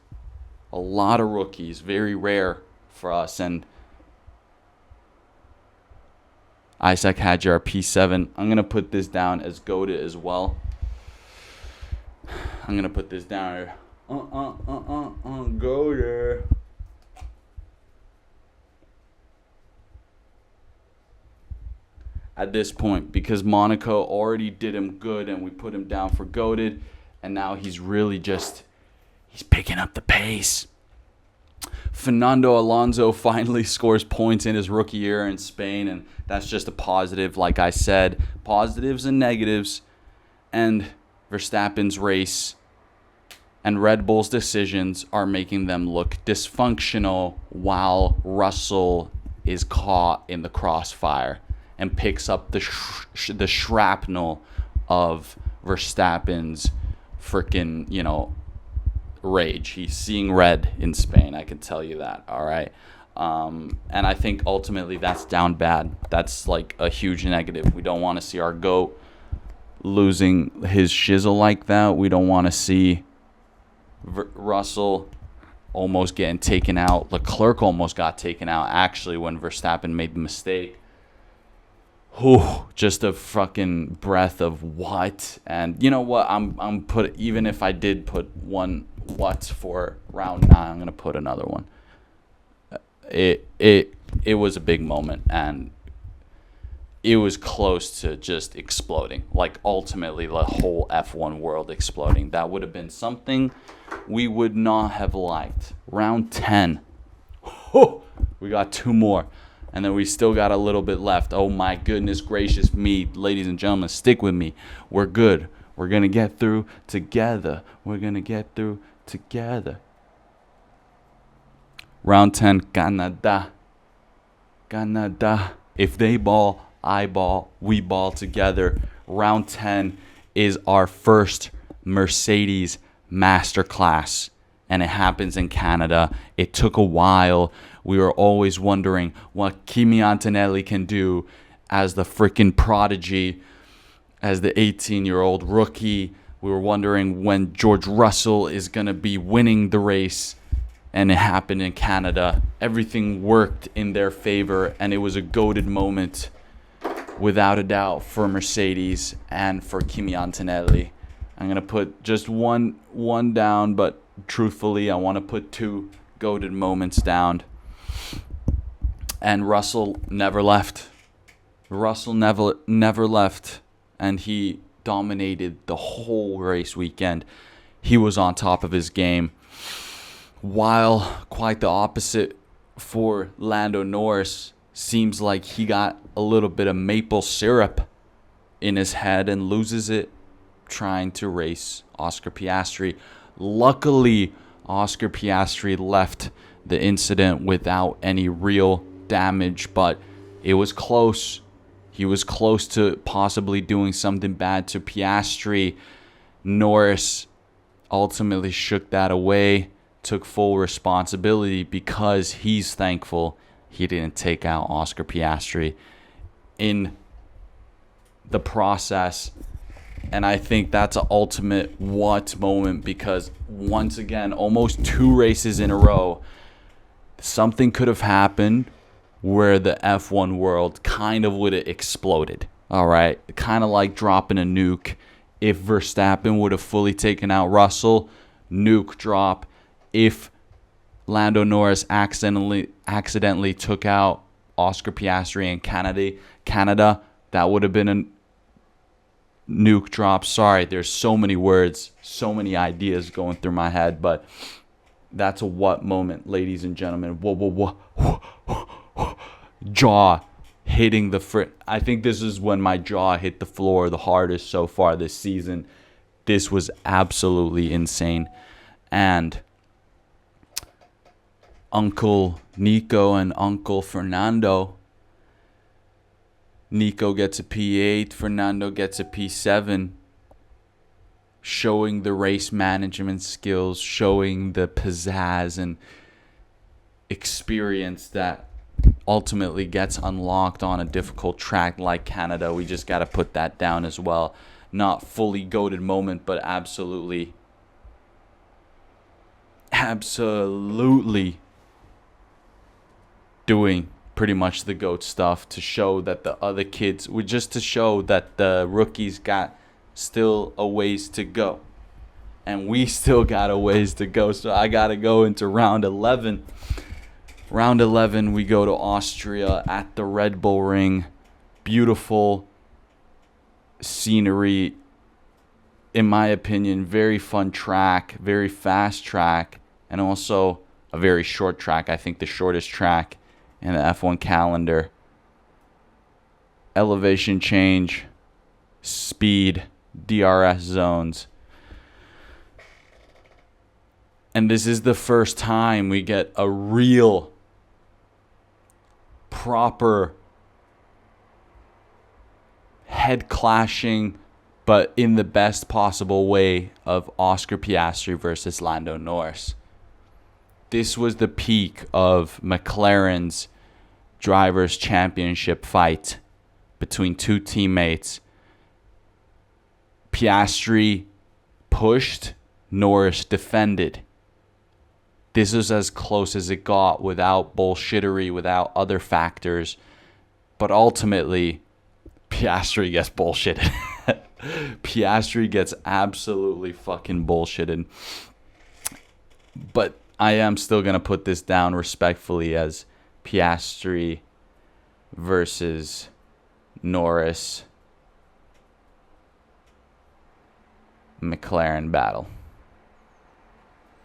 very rare for us. And Isaac Hadjar P7, I'm going to put this down as goated as well. I'm going to put this down here. Goated. At this point, because Monaco already did him good and we put him down for goated, and now he's really he's picking up the pace. Fernando Alonso finally scores points in his rookie year in Spain, and that's just a positive. Like I said, positives and negatives. And Verstappen's race and Red Bull's decisions are making them look dysfunctional, while Russell is caught in the crossfire and picks up the shrapnel of Verstappen's freaking, rage. He's seeing red in Spain, I can tell you that, all right? And I think ultimately that's down bad. That's like a huge negative. We don't want to see our GOAT losing his shizzle like that. We don't want to see Russell almost getting taken out. Leclerc almost got taken out, actually, when Verstappen made the mistake. Whew, just a fucking breath of what? And you know what? I'm put, even if I did put one what for round 9, I'm gonna put another one. It was a big moment, and it was close to just exploding. Like, ultimately, the whole F1 world exploding. That would have been something we would not have liked. Round 10. Oh, we got 2 more. And then we still got a little bit left. Oh, my goodness gracious me. Ladies and gentlemen, stick with me. We're good. We're going to get through together. We're going to get through together. Round 10, Canada. Canada. If they ball, I ball, we ball together. Round 10 is our first Mercedes masterclass, and it happens in Canada. It took a while. We were always wondering what Kimi Antonelli can do as the freaking prodigy, as the 18-year-old rookie. We were wondering when George Russell is going to be winning the race, and it happened in Canada. Everything worked in their favor, and it was a goated moment, without a doubt, for Mercedes and for Kimi Antonelli. I'm going to put just one down, but truthfully, I want to put 2 goated moments down. And Russell never left. Russell never left, and he dominated the whole race weekend. He was on top of his game, while quite the opposite for Lando Norris. Seems like he got a little bit of maple syrup in his head and loses it trying to race Oscar Piastri. Luckily, Oscar Piastri left the incident without any real damage, but it was close. He was close to possibly doing something bad to Piastri. Norris ultimately shook that away, took full responsibility, because he's thankful he didn't take out Oscar Piastri in the process. And I think that's an ultimate what moment, because once again, almost 2 races in a row, something could have happened where the F1 world kind of would have exploded. All right, kind of like dropping a nuke. If Verstappen would have fully taken out Russell, nuke drop. If Lando Norris accidentally took out Oscar Piastri in Canada, that would have been a nuke drop. Sorry, there's so many words, so many ideas going through my head, but that's a what moment, ladies and gentlemen. Whoa. Jaw hitting the I think this is when my jaw hit the floor the hardest so far this season. This was absolutely insane. And Uncle Nico and Uncle Fernando. Nico gets a P8, Fernando gets a P7. Showing the race management skills, showing the pizzazz and experience that ultimately gets unlocked on a difficult track like Canada. We just got to put that down as well. Not fully goated moment, but absolutely doing pretty much the GOAT stuff to show that the other kids, just to show that the rookies got still a ways to go. And we still got a ways to go. So I got to go into round 11. Round 11, we go to Austria at the Red Bull Ring. Beautiful scenery. In my opinion, very fun track, very fast track, and also a very short track. I think the shortest track in the F1 calendar. Elevation change, speed, DRS zones. And this is the first time we get a real proper head clashing, but in the best possible way, of Oscar Piastri versus Lando Norris. This was the peak of McLaren's Drivers' Championship fight between two teammates. Piastri pushed, Norris defended. This is as close as it got without bullshittery, without other factors. But ultimately, Piastri gets bullshitted. Piastri gets absolutely fucking bullshitted. But I am still going to put this down respectfully as Piastri versus Norris McLaren battle.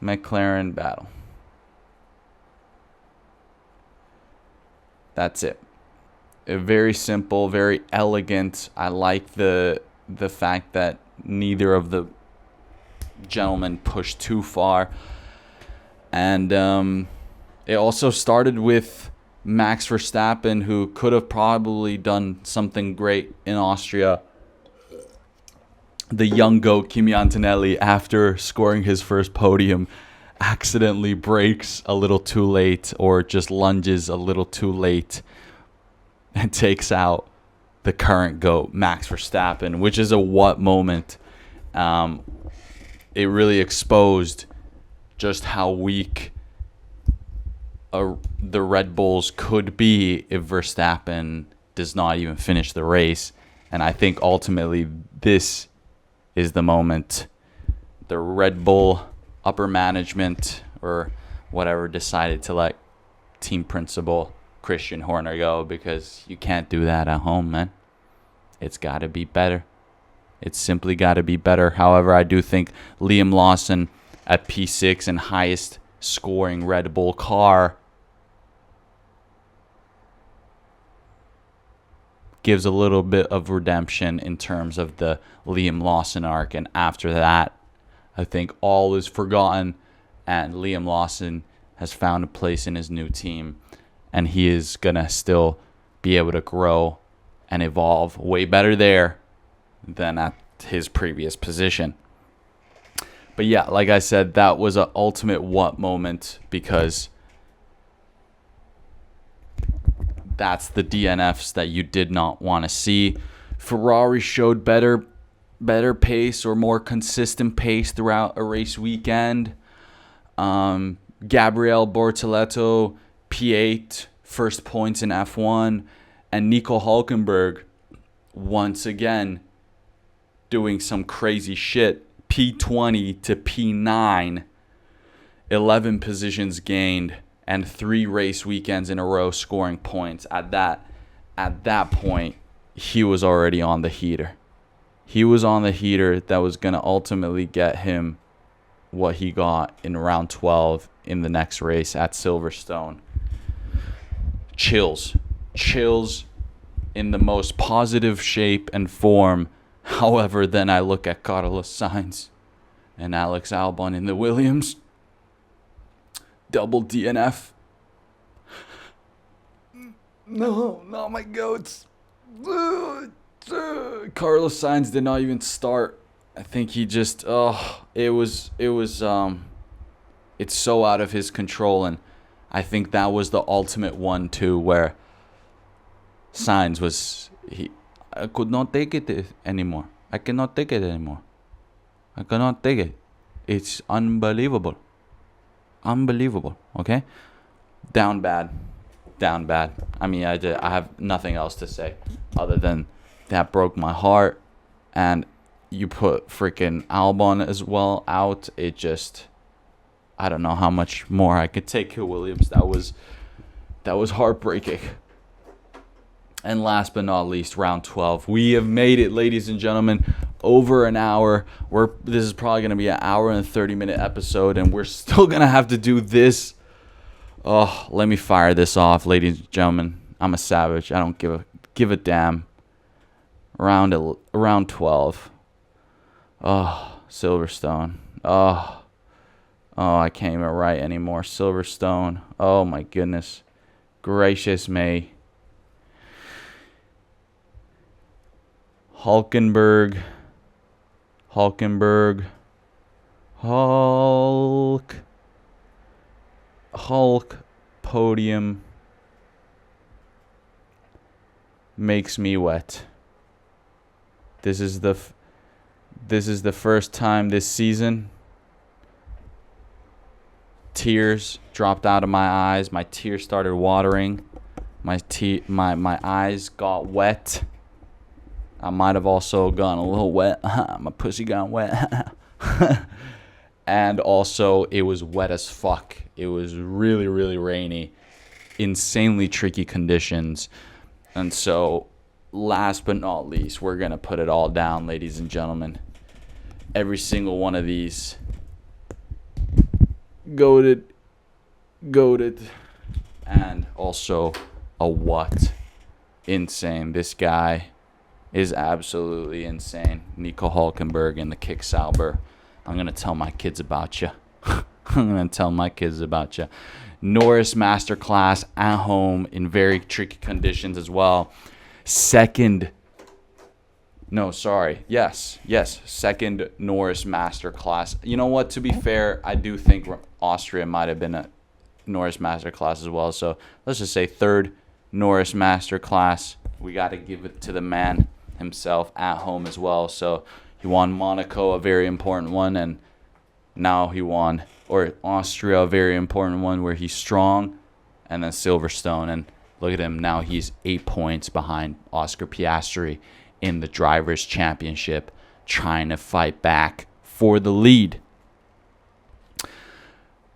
McLaren battle. That's it. Very simple, very elegant. I like the fact that neither of the gentlemen pushed too far. And it also started with Max Verstappen, who could have probably done something great in Austria. The young goat Kimi Antonelli, after scoring his first podium, accidentally brakes a little too late, or just lunges a little too late, and takes out the current GOAT, Max Verstappen, which is a what moment. It really exposed just how weak the Red Bulls could be if Verstappen does not even finish the race. And I think ultimately this is the moment the Red Bull upper management or whatever decided to let team principal Christian Horner go, because you can't do that at home, man. It's got to be better. It's simply got to be better. However, I do think Liam Lawson at P6 and highest scoring Red Bull car gives a little bit of redemption in terms of the Liam Lawson arc. And after that, I think all is forgotten, and Liam Lawson has found a place in his new team, and he is going to still be able to grow and evolve way better there than at his previous position. But yeah, like I said, that was an ultimate what moment, because that's the DNFs that you did not want to see. Ferrari showed better pace, or more consistent pace throughout a race weekend. Gabriel Bortoleto, P8, first points in F1. And Nico Hülkenberg, once again, doing some crazy shit. P20 to P9, 11 positions gained, and 3 race weekends in a row scoring points. At that point, he was already on the heater. He was on the heater that was going to ultimately get him what he got in round 12 in the next race at Silverstone. Chills in the most positive shape and form. However, then I look at Carlos Sainz and Alex Albon in the Williams. Double DNF. No, not my goats. Carlos Sainz did not even start. I think he just it's so out of his control, and I think that was the ultimate one too, where Sainz was I could not take it anymore. I cannot take it anymore. I cannot take it. It's unbelievable. Unbelievable. Okay? Down bad. I mean, I have nothing else to say other than that broke my heart. And you put freaking Albon as well out. It just, I don't know how much more I could take of Williams. That was heartbreaking. And last but not least, round 12. We have made it, ladies and gentlemen, over an hour. This is probably going to be an hour and 30-minute episode, and we're still going to have to do this. Oh, let me fire this off, ladies and gentlemen. I'm a savage. I don't give a damn. Round 12. Oh, Silverstone. Oh, I can't even write anymore. Silverstone. Oh, my goodness. Gracious May. Hulk podium makes me wet. This is the first time this season tears dropped out of my eyes. My tears started watering. My eyes got wet. I might have also gone a little wet. My pussy got wet. And also, it was wet as fuck. It was really, really rainy. Insanely tricky conditions. And so, last but not least, we're going to put it all down, ladies and gentlemen. Every single one of these. Goated. And also, a what? Insane. This guy is absolutely insane. Nico Hulkenberg in the Kick Sauber. I'm going to tell my kids about you. Norris Masterclass at home in very tricky conditions as well. Second Norris Masterclass. You know what? To be fair, I do think Austria might have been a Norris Masterclass as well. So let's just say third Norris Masterclass. We got to give it to the man himself at home as well. So he won Monaco, a very important one, and now he won, or Austria, a very important one where he's strong, and then Silverstone. And look at him, now he's 8 points behind Oscar Piastri in the Drivers' Championship, trying to fight back for the lead.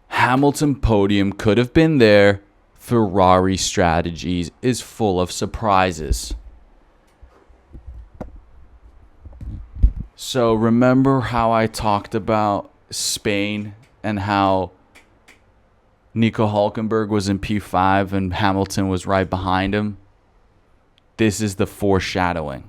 Hamilton podium could have been there. Ferrari strategies is full of surprises. So remember how I talked about Spain and how Nico Hulkenberg was in P5 and Hamilton was right behind him? This is the foreshadowing.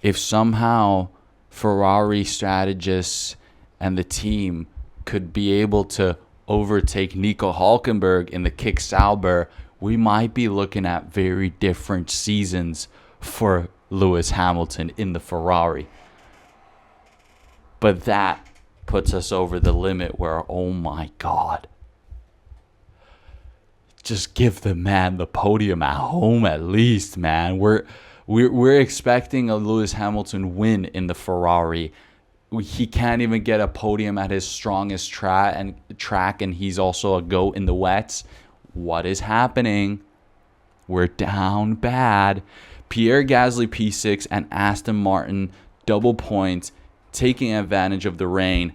If somehow Ferrari strategists and the team could be able to overtake Nico Hulkenberg in the Kick Sauber, we might be looking at very different seasons for Lewis Hamilton in the Ferrari. But that puts us over the limit where, oh my God, just give the man the podium at home at least, man. We're expecting a Lewis Hamilton win in the Ferrari. He can't even get a podium at his strongest track, and he's also a GOAT in the wets. What is happening? We're down bad. Pierre Gasly P6 and Aston Martin double points, taking advantage of the rain,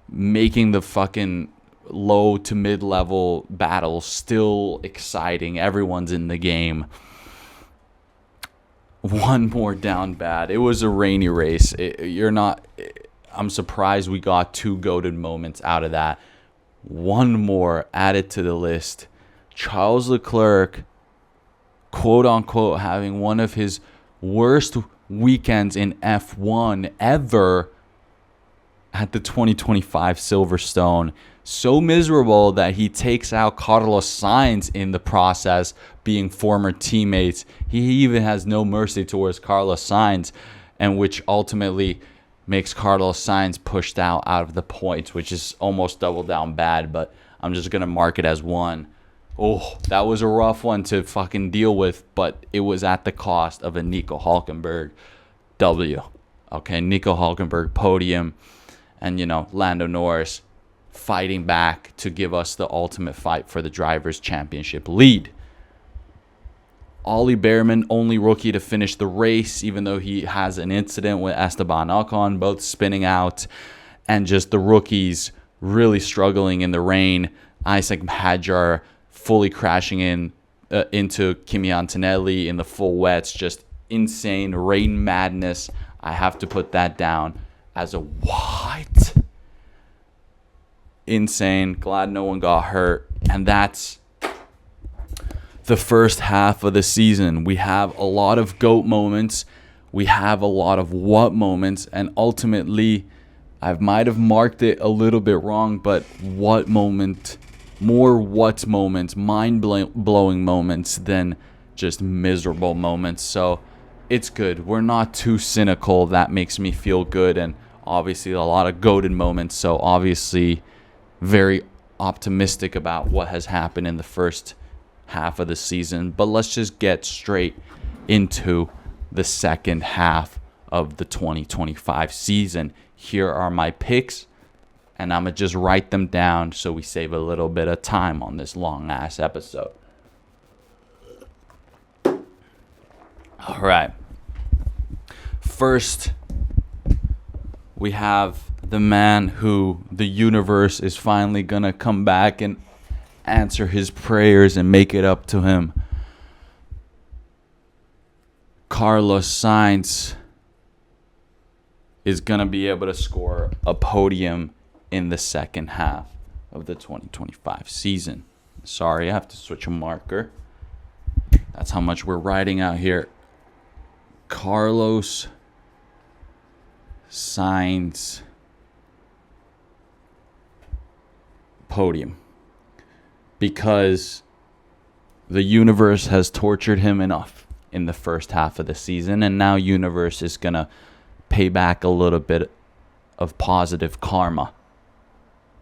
making the fucking low to mid-level battle still exciting. Everyone's in the game. One more down bad. It was a rainy race. I'm surprised we got 2 goated moments out of that. One more added to the list. Charles Leclerc, quote unquote, having one of his worst weekends in F1 ever at the 2025 Silverstone. So miserable that he takes out Carlos Sainz in the process, being former teammates. He even has no mercy towards Carlos Sainz, and which ultimately makes Carlos Sainz pushed out of the points, which is almost double down bad, but I'm just going to mark it as 1. Oh, that was a rough one to fucking deal with, but it was at the cost of a Nico Hulkenberg W. Okay, Nico Hulkenberg podium, and, Lando Norris fighting back to give us the ultimate fight for the Drivers' Championship lead. Ollie Behrman, only rookie to finish the race, even though he has an incident with Esteban Ocon, both spinning out, and just the rookies really struggling in the rain. Isaac Hadjar fully crashing into Kimi Antonelli in the full wets. Just insane rain madness. I have to put that down as a what? Insane. Glad no one got hurt. And that's the first half of the season. We have a lot of GOAT moments. We have a lot of what moments. And ultimately, I might have marked it a little bit wrong, but what moment, more what moments, mind-blowing moments than just miserable moments. So it's good. We're not too cynical. That makes me feel good. And obviously a lot of goated moments. So obviously very optimistic about what has happened in the first half of the season. But let's just get straight into the second half of the 2025 season. Here are my picks, and I'm going to just write them down so we save a little bit of time on this long-ass episode. All right. First, we have the man who the universe is finally going to come back and answer his prayers and make it up to him. Carlos Sainz is going to be able to score a podium in the second half of the 2025 season. Sorry, I have to switch a marker. That's how much we're writing out here. Carlos Sainz podium. Because the universe has tortured him enough in the first half of the season, and now universe is going to pay back a little bit of positive karma.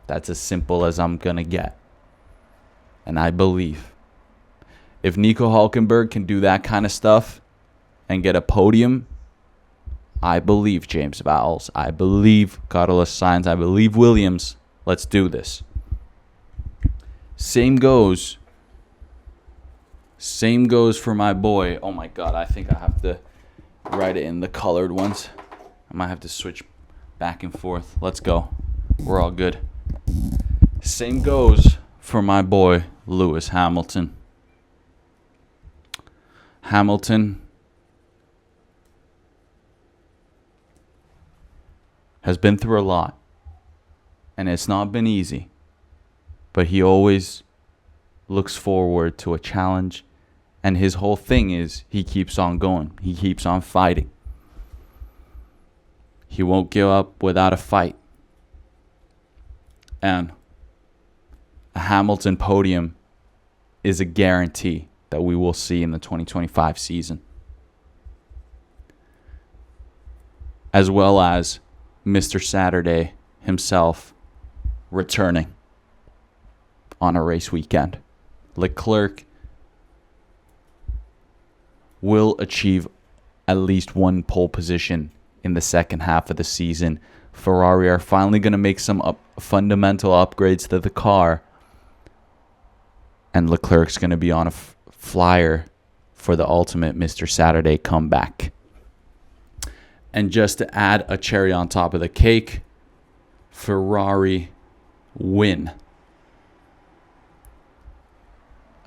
That's as simple as I'm going to get. And I believe if Nico Hülkenberg can do that kind of stuff and get a podium, I believe James Vowles, I believe Carlos Sainz, I believe Williams. Let's do this. Same goes for my boy. Oh my God, I think I have to write it in the colored ones. I might have to switch back and forth. Let's go. We're all good. Same goes for my boy, Lewis Hamilton. Hamilton has been through a lot, and it's not been easy, but he always looks forward to a challenge, and his whole thing is he keeps on going. He keeps on fighting. He won't give up without a fight. And a Hamilton podium is a guarantee that we will see in the 2025 season. As well as Mr. Saturday himself returning on a race weekend. Leclerc will achieve at least one pole position in the second half of the season. Ferrari are finally going to make some fundamental upgrades to the car, and Leclerc's going to be on a flyer for the ultimate Mr. Saturday comeback. And just to add a cherry on top of the cake, Ferrari win.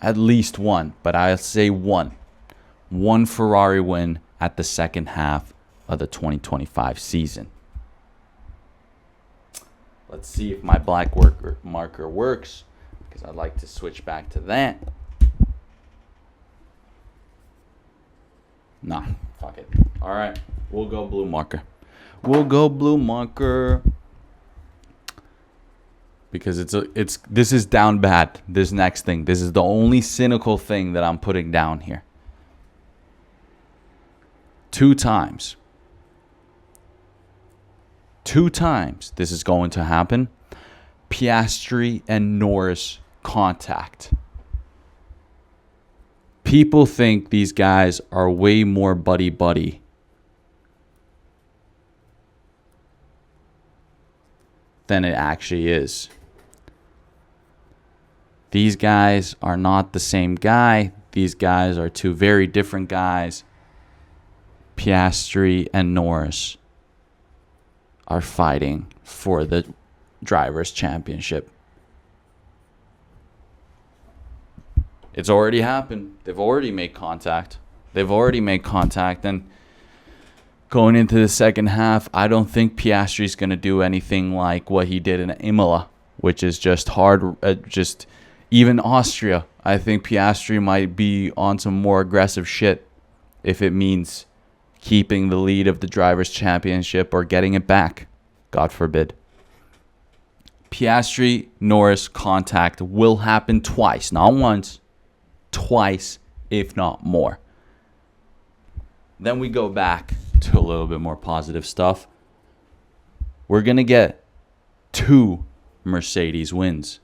At least one, but I'll say one. One Ferrari win at the second half of the 2025 season. Let's see if my black marker works, because I'd like to switch back to that. Nah, fuck it. All right, we'll go blue marker. Because this is down bad. This next thing. This is the only cynical thing that I'm putting down here. 2 times this is going to happen. Piastri and Norris contact. People think these guys are way more buddy-buddy than it actually is. These guys are not the same guy. These guys are 2 very different guys. Piastri and Norris are fighting for the Drivers' Championship. It's already happened. They've already made contact. And going into the second half, I don't think Piastri's going to do anything like what he did in Imola, which is just hard. Even Austria, I think Piastri might be on some more aggressive shit if it means keeping the lead of the Drivers' Championship or getting it back. God forbid. Piastri-Norris contact will happen twice. Not once. Twice, if not more. Then we go back to a little bit more positive stuff. We're going to get 2 Mercedes wins.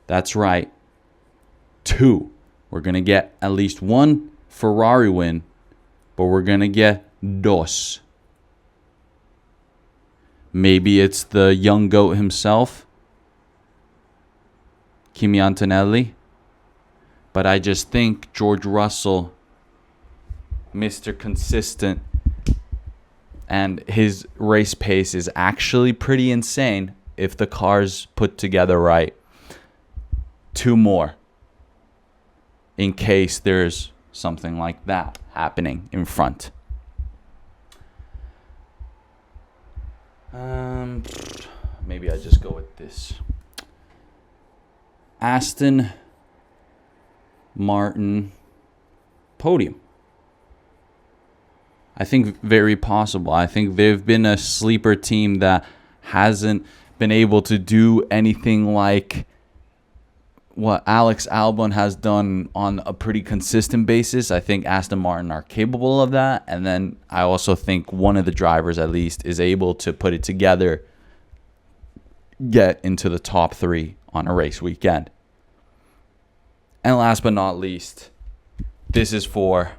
That's right. 2. We're going to get at least 1 Ferrari win, but we're going to get dos. Maybe it's the young goat himself, Kimi Antonelli. But I just think George Russell, Mr. Consistent, and his race pace is actually pretty insane if the car's put together right. 2 more in case there's something like that happening in front. Maybe I just go with this. Aston Martin podium. I think very possible. I think they've been a sleeper team that hasn't been able to do anything like what Alex Albon has done on a pretty consistent basis. I think Aston Martin are capable of that. And then I also think one of the drivers at least is able to put it together, get into the top 3 on a race weekend. And last but not least, this is for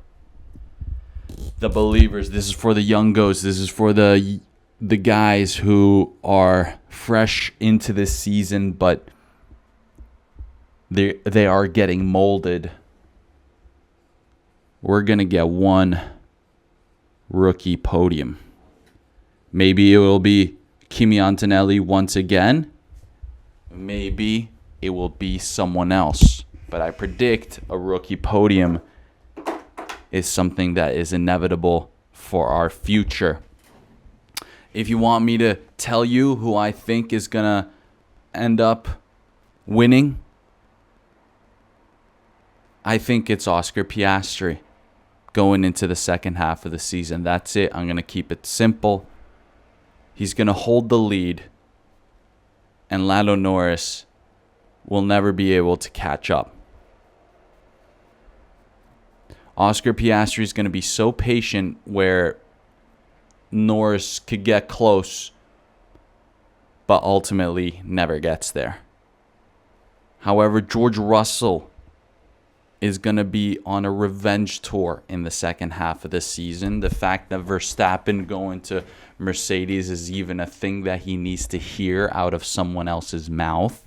the believers. This is for the young goats. This is for the guys who are fresh into this season, but they are getting molded. We're going to get 1 rookie podium. Maybe it will be Kimi Antonelli once again. Maybe it will be someone else. But I predict a rookie podium is something that is inevitable for our future. If you want me to tell you who I think is going to end up winning, I think it's Oscar Piastri going into the second half of the season. That's it. I'm going to keep it simple. He's going to hold the lead, and Lando Norris will never be able to catch up. Oscar Piastri is going to be so patient where Norris could get close, but ultimately never gets there. However, George Russell is going to be on a revenge tour in the second half of the season. The fact that Verstappen going to Mercedes is even a thing that he needs to hear out of someone else's mouth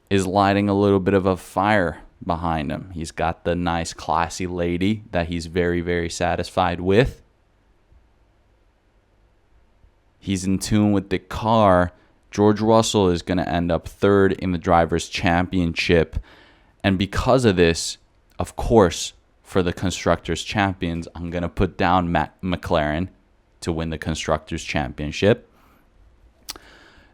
is lighting a little bit of a fire behind him. He's got the nice, classy lady that he's very, very satisfied with. He's in tune with the car. George Russell is going to end up 3rd in the Drivers' Championship. And because of this, of course, for the Constructors' Champions, I'm going to put down McLaren to win the Constructors' Championship.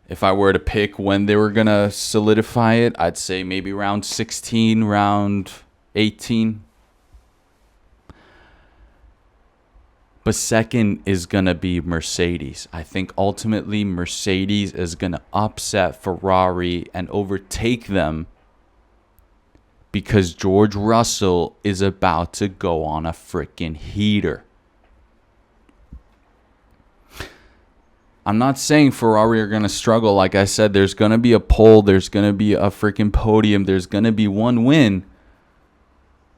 If I were to pick when they were going to solidify it, I'd say maybe round 16, round 18. But second is going to be Mercedes. I think ultimately Mercedes is going to upset Ferrari and overtake them because George Russell is about to go on a freaking heater. I'm not saying Ferrari are going to struggle. Like I said, there's going to be a pole. There's going to be a freaking podium. There's going to be 1 win.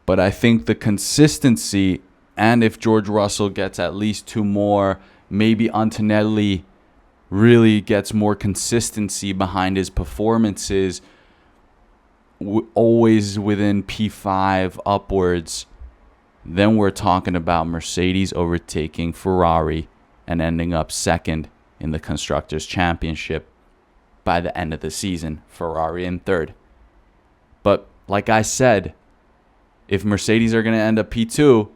But I think the consistency, and if George Russell gets at least 2 more, maybe Antonelli really gets more consistency behind his performances, always within P5 upwards, then we're talking about Mercedes overtaking Ferrari and ending up 2nd in the Constructors' Championship by the end of the season. Ferrari in 3rd. But like I said, if Mercedes are going to end up P2,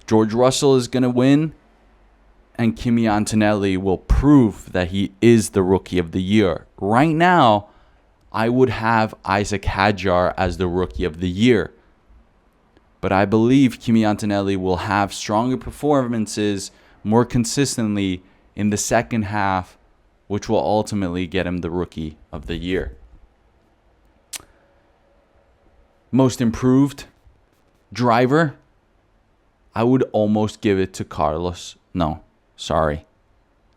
George Russell is going to win, and Kimi Antonelli will prove that he is the Rookie of the Year. Right now, I would have Isaac Hadjar as the Rookie of the Year. But I believe Kimi Antonelli will have stronger performances more consistently in the second half, which will ultimately get him the Rookie of the Year. Most improved, Driver, I would almost give it to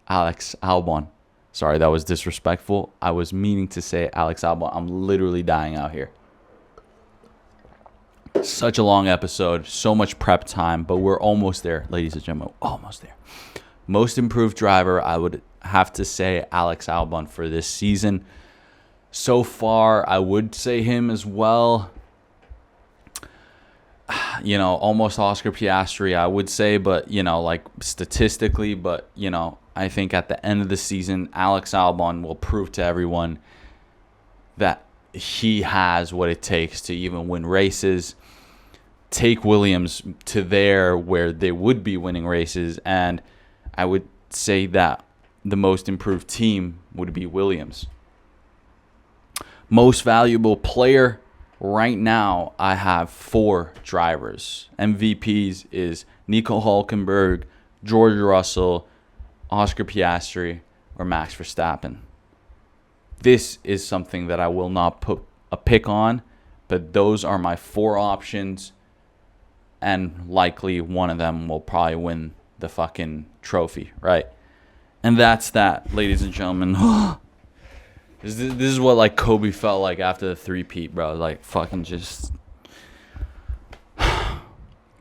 Alex Albon. Sorry, that was disrespectful. I was meaning to say Alex Albon. I'm literally dying out here. Such a long episode, so much prep time, but we're almost there, ladies and gentlemen. Almost there. Most improved driver, I would have to say Alex Albon for this season. So far, I would say him as well. Almost Oscar Piastri, I would say, but, like statistically, but, I think at the end of the season, Alex Albon will prove to everyone that he has what it takes to even win races, take Williams to where they would be winning races, and I would say that the most improved team would be Williams. Most valuable player, right now, I have 4 drivers. MVPs is Nico Hülkenberg, George Russell, Oscar Piastri, or Max Verstappen. This is something that I will not put a pick on, but those are my 4 options, and likely one of them will probably win the fucking trophy, right? And that's that, ladies and gentlemen. This is what like Kobe felt like after the 3-peat, bro. Like fucking just,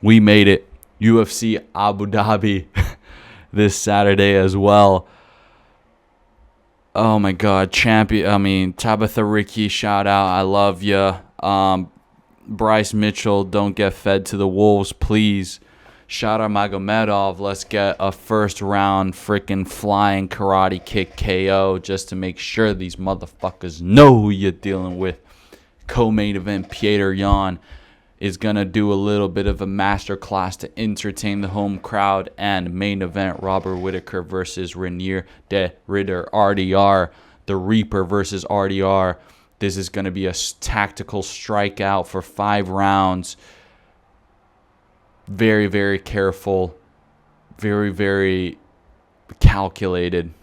we made it. UFC Abu Dhabi this Saturday as well. Oh my God, Tabitha Ricky, shout out, I love ya. Bryce Mitchell, don't get fed to the wolves, please. Shout out Magomedov, let's get a first round freaking flying karate kick KO just to make sure these motherfuckers know who you're dealing with. Co-main event, Peter Yan is going to do a little bit of a masterclass to entertain the home crowd. And main event, Robert Whittaker versus Renier de Ridder, RDR. The Reaper versus RDR. This is going to be a tactical strikeout for 5 rounds. Very, very careful. Very, very calculated.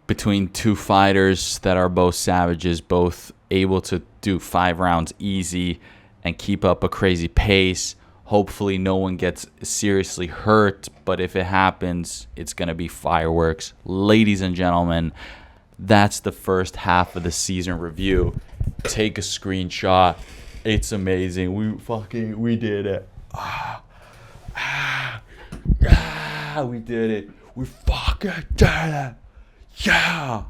Between 2 fighters that are both savages, both able to do 5 rounds easy and keep up a crazy pace. Hopefully no one gets seriously hurt, but if it happens, it's going to be fireworks. Ladies and gentlemen, that's the first half of the season review. Take a screenshot. It's amazing. We did it. We did it. We fucking did it. Yeah.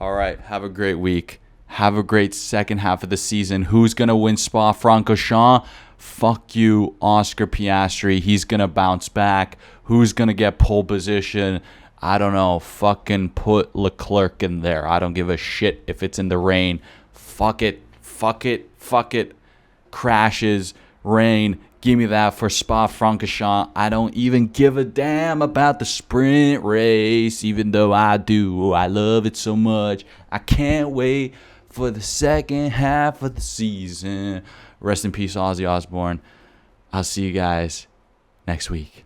All right. Have a great week. Have a great second half of the season. Who's going to win Spa-Franchorchamps? Fuck you, Oscar Piastri. He's going to bounce back. Who's going to get pole position? I don't know. Fucking put Leclerc in there. I don't give a shit if it's in the rain. Fuck it. Fuck it. Fuck it. Crashes. Rain. Give me that for Spa-Francorchamps. I don't even give a damn about the sprint race, even though I do. I love it so much. I can't wait for the second half of the season. Rest in peace, Ozzy Osbourne. I'll see you guys next week.